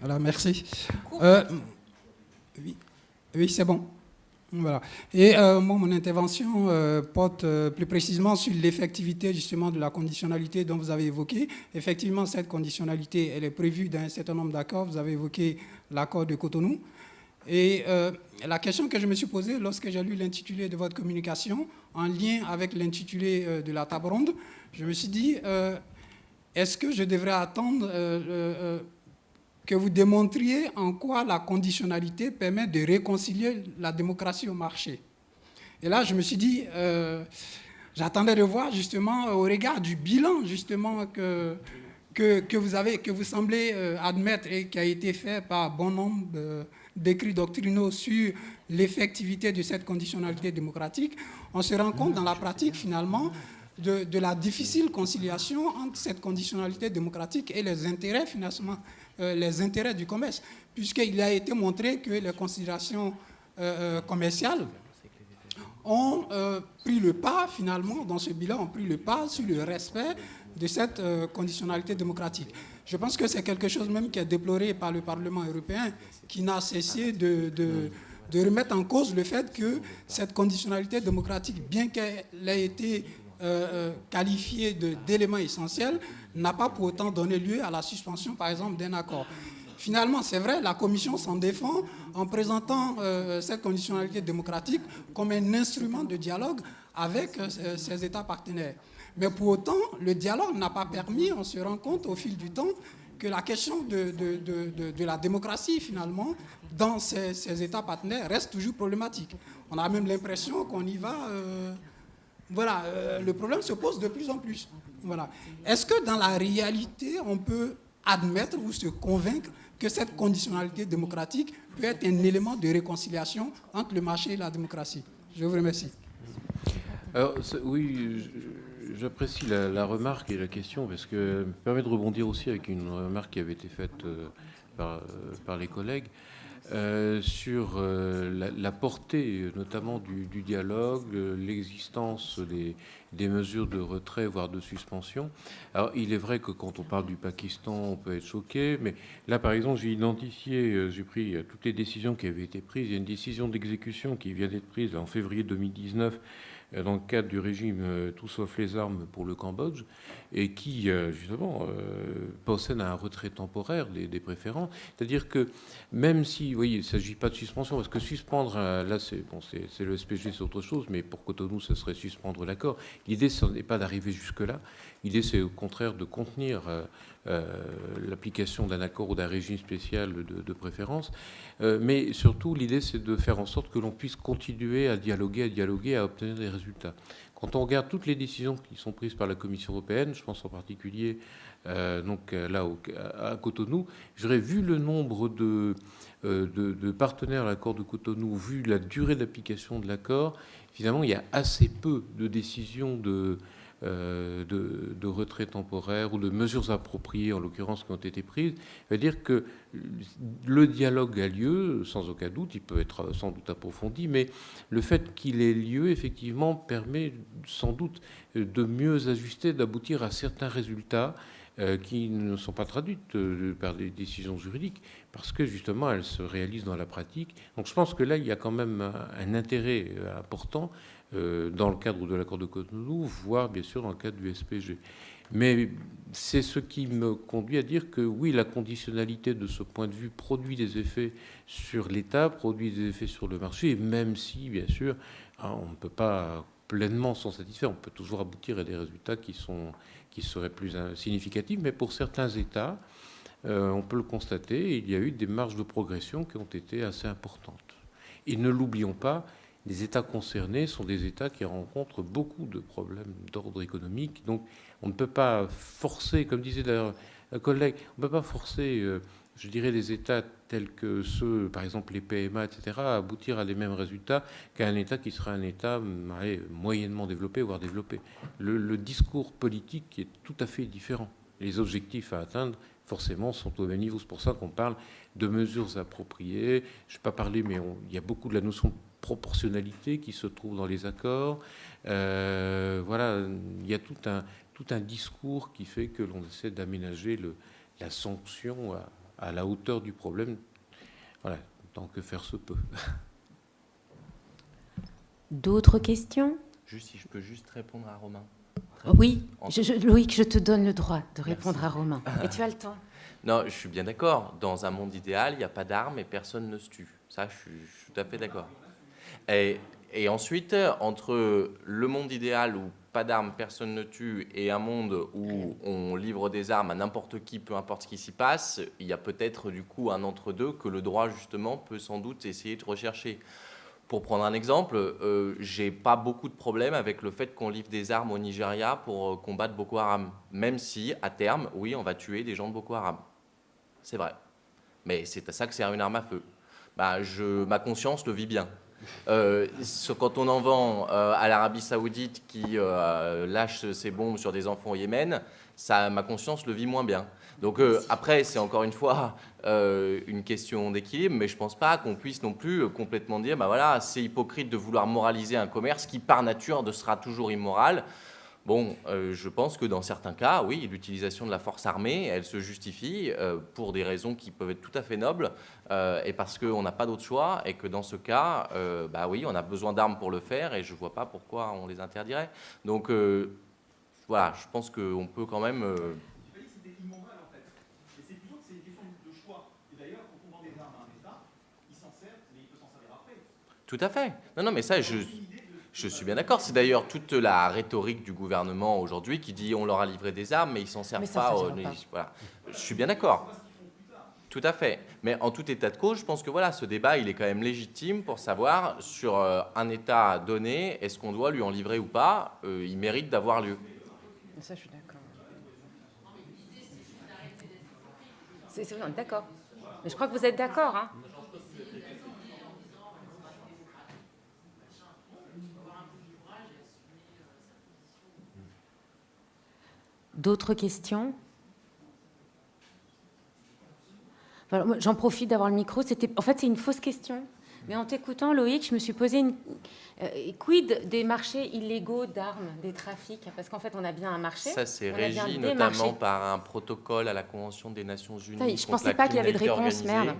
Alors, merci. Oui, c'est bon. Voilà. Et moi, mon intervention porte plus précisément sur l'effectivité justement de la conditionnalité dont vous avez évoqué. Effectivement, cette conditionnalité, elle est prévue dans un certain nombre d'accords. Vous avez évoqué l'accord de Cotonou. Et la question que je me suis posée lorsque j'ai lu l'intitulé de votre communication, en lien avec l'intitulé de la table ronde, je me suis dit, est-ce que je devrais attendre que vous démontriez en quoi la conditionnalité permet de réconcilier la démocratie au marché. Et là, je me suis dit, j'attendais de voir justement au regard du bilan justement que vous semblez admettre et qui a été fait par bon nombre d'écrits doctrinaux sur l'effectivité de cette conditionnalité démocratique, on se rend compte dans la pratique finalement de la difficile conciliation entre cette conditionnalité démocratique et les intérêts finalement, les intérêts du commerce, puisqu'il a été montré que les considérations commerciales ont pris le pas, finalement, dans ce bilan, ont pris le pas sur le respect de cette conditionnalité démocratique. Je pense que c'est quelque chose même qui est déploré par le Parlement européen, qui n'a cessé de remettre en cause le fait que cette conditionnalité démocratique, bien qu'elle ait été qualifiée d'élément essentiel, n'a pas pour autant donné lieu à la suspension, par exemple, d'un accord. Finalement, c'est vrai, la Commission s'en défend en présentant cette conditionnalité démocratique comme un instrument de dialogue avec ses États partenaires. Mais pour autant, le dialogue n'a pas permis, on se rend compte au fil du temps, que la question de la démocratie, finalement, dans ces États partenaires, reste toujours problématique. On a même l'impression qu'on y va... le problème se pose de plus en plus. Voilà. Est-ce que dans la réalité, on peut admettre ou se convaincre que cette conditionnalité démocratique peut être un élément de réconciliation entre le marché et la démocratie? Je vous remercie. Alors, oui, j'apprécie la remarque et la question parce qu'elle me permet de rebondir aussi avec une remarque qui avait été faite par les collègues sur la portée notamment du dialogue, l'existence des mesures de retrait, voire de suspension. Alors, il est vrai que quand on parle du Pakistan, on peut être choqué, mais là, par exemple, j'ai identifié, j'ai pris toutes les décisions qui avaient été prises. Il y a une décision d'exécution qui vient d'être prise en février 2019 dans le cadre du régime tout sauf les armes pour le Cambodge, et qui, justement, possède un retrait temporaire des préférents. C'est-à-dire que même si, vous voyez, il ne s'agit pas de suspension, parce que suspendre, là, c'est le SPG, c'est autre chose, mais pour Cotonou, ce serait suspendre l'accord. L'idée, ce n'est pas d'arriver jusque-là. L'idée, c'est au contraire de contenir l'application d'un accord ou d'un régime spécial de préférence. Mais surtout, l'idée, c'est de faire en sorte que l'on puisse continuer à dialoguer, à obtenir des résultats. Quand on regarde toutes les décisions qui sont prises par la Commission européenne, je pense en particulier à Cotonou, j'aurais vu le nombre de partenaires à l'accord de Cotonou, vu la durée d'application de l'accord, finalement, il y a assez peu de décisions de retrait temporaire ou de mesures appropriées, en l'occurrence, qui ont été prises. C'est-à-dire que le dialogue a lieu, sans aucun doute, il peut être sans doute approfondi, mais le fait qu'il ait lieu, effectivement, permet sans doute de mieux ajuster, d'aboutir à certains résultats qui ne sont pas traduites par des décisions juridiques, parce que justement elles se réalisent dans la pratique. Donc je pense que là, il y a quand même un intérêt important dans le cadre de l'accord de Cotonou, voire bien sûr dans le cadre du SPG. Mais c'est ce qui me conduit à dire que oui, la conditionnalité de ce point de vue produit des effets sur l'État, produit des effets sur le marché, et même si, bien sûr, on ne peut pas pleinement s'en satisfaire, on peut toujours aboutir à des résultats qui seraient plus significatifs, mais pour certains États, on peut le constater, il y a eu des marges de progression qui ont été assez importantes. Et ne l'oublions pas, les États concernés sont des États qui rencontrent beaucoup de problèmes d'ordre économique. Donc, on ne peut pas forcer, comme disait d'ailleurs un collègue, on ne peut pas forcer, je dirais, les États tels que ceux, par exemple les PMA, etc., à aboutir à les mêmes résultats qu'un État qui serait un État moyennement développé, voire développé. Le discours politique est tout à fait différent. Les objectifs à atteindre, forcément, sont au même niveau. C'est pour ça qu'on parle de mesures appropriées. Je ne vais pas parler, mais il y a beaucoup de la notion de proportionnalité qui se trouve dans les accords. Voilà, il y a tout un discours qui fait que l'on essaie d'aménager la sanction à la hauteur du problème, voilà, tant que faire se peut. D'autres questions? Si je peux juste répondre à Romain. Oui, Loïc, je te donne le droit de répondre à Romain. Et tu as le temps. Non, je suis bien d'accord. Dans un monde idéal, il n'y a pas d'armes et personne ne se tue. Ça, je suis tout à fait d'accord. Et ensuite, entre le monde idéal où pas d'armes, personne ne tue, et un monde où on livre des armes à n'importe qui, peu importe ce qui s'y passe, il y a peut-être du coup un entre-deux que le droit, justement, peut sans doute essayer de rechercher. Pour prendre un exemple, j'ai pas beaucoup de problèmes avec le fait qu'on livre des armes au Nigeria pour combattre Boko Haram. Même si, à terme, oui, on va tuer des gens de Boko Haram. C'est vrai. Mais c'est à ça que sert une arme à feu. Ma conscience le vit bien. Quand on en vend à l'Arabie Saoudite qui lâche ses bombes sur des enfants au Yémen, ma conscience le vit moins bien. Donc après, c'est encore une fois une question d'équilibre, mais je ne pense pas qu'on puisse non plus complètement dire, voilà, c'est hypocrite de vouloir moraliser un commerce qui, par nature, sera toujours immoral. Bon, je pense que dans certains cas, oui, l'utilisation de la force armée, elle se justifie pour des raisons qui peuvent être tout à fait nobles, et parce qu'on n'a pas d'autre choix, et que dans ce cas, oui, on a besoin d'armes pour le faire, et je ne vois pas pourquoi on les interdirait. Donc, voilà, je pense qu'on peut quand même... C'était immoral, en fait. Et c'est plutôt que c'est une question de choix. Et d'ailleurs, quand on vend des armes à un État, il s'en sert, mais il peut s'en servir après. Tout à fait. Non, mais ça, je suis bien d'accord. C'est d'ailleurs toute la rhétorique du gouvernement aujourd'hui qui dit on leur a livré des armes, mais ils s'en servent pas. Voilà. Je suis bien d'accord. Tout à fait. Mais en tout état de cause, je pense que voilà, ce débat, il est quand même légitime pour savoir sur un État donné, est-ce qu'on doit lui en livrer ou pas, il mérite d'avoir lieu. Ça, je suis d'accord. D'accord. Mais je crois que vous êtes d'accord, hein. D'autres questions? Alors, j'en profite d'avoir le micro. En fait, c'est une fausse question. Mais en t'écoutant, Loïc, je me suis posé quid des marchés illégaux d'armes, des trafics? Parce qu'en fait, on a bien un marché. Ça, c'est régi notamment par un protocole à la Convention des Nations Unies. Je ne pensais pas qu'il y avait de réponse, merde.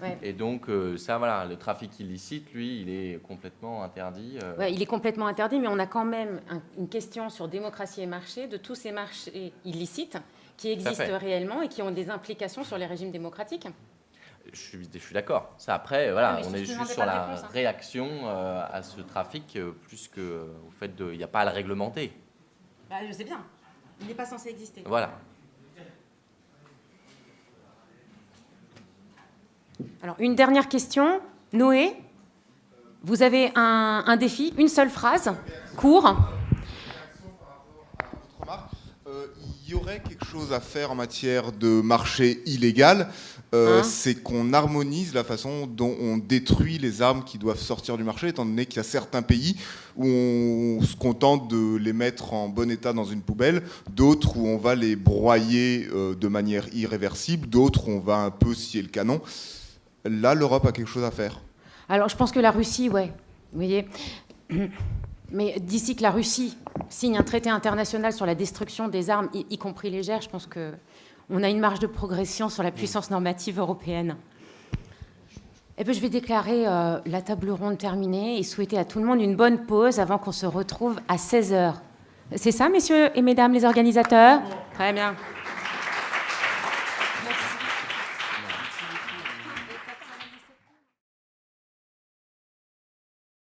Ouais. Et donc, ça, voilà, le trafic illicite, lui, il est complètement interdit. Ouais, il est complètement interdit, mais on a quand même une question sur démocratie et marché de tous ces marchés illicites qui existent réellement et qui ont des implications sur les régimes démocratiques. Je suis d'accord. Ça, après, voilà, on est juste sur la réaction à ce trafic, plus qu'au fait de... Il n'y a pas à le réglementer. Bah, je sais bien. Il n'est pas censé exister. Voilà. Alors, une dernière question. Noé, vous avez un défi, une seule phrase, court. Il y aurait quelque chose à faire en matière de marché illégal. C'est qu'on harmonise la façon dont on détruit les armes qui doivent sortir du marché, étant donné qu'il y a certains pays où on se contente de les mettre en bon état dans une poubelle, d'autres où on va les broyer de manière irréversible, d'autres où on va un peu scier le canon. Là, l'Europe a quelque chose à faire. Alors, je pense que la Russie, ouais. Vous voyez. Mais d'ici que la Russie signe un traité international sur la destruction des armes, y compris légères, je pense qu'on a une marge de progression sur la puissance normative européenne. Et puis, je vais déclarer la table ronde terminée et souhaiter à tout le monde une bonne pause avant qu'on se retrouve à 16h. C'est ça, messieurs et mesdames les organisateurs ? Très bien. Merci.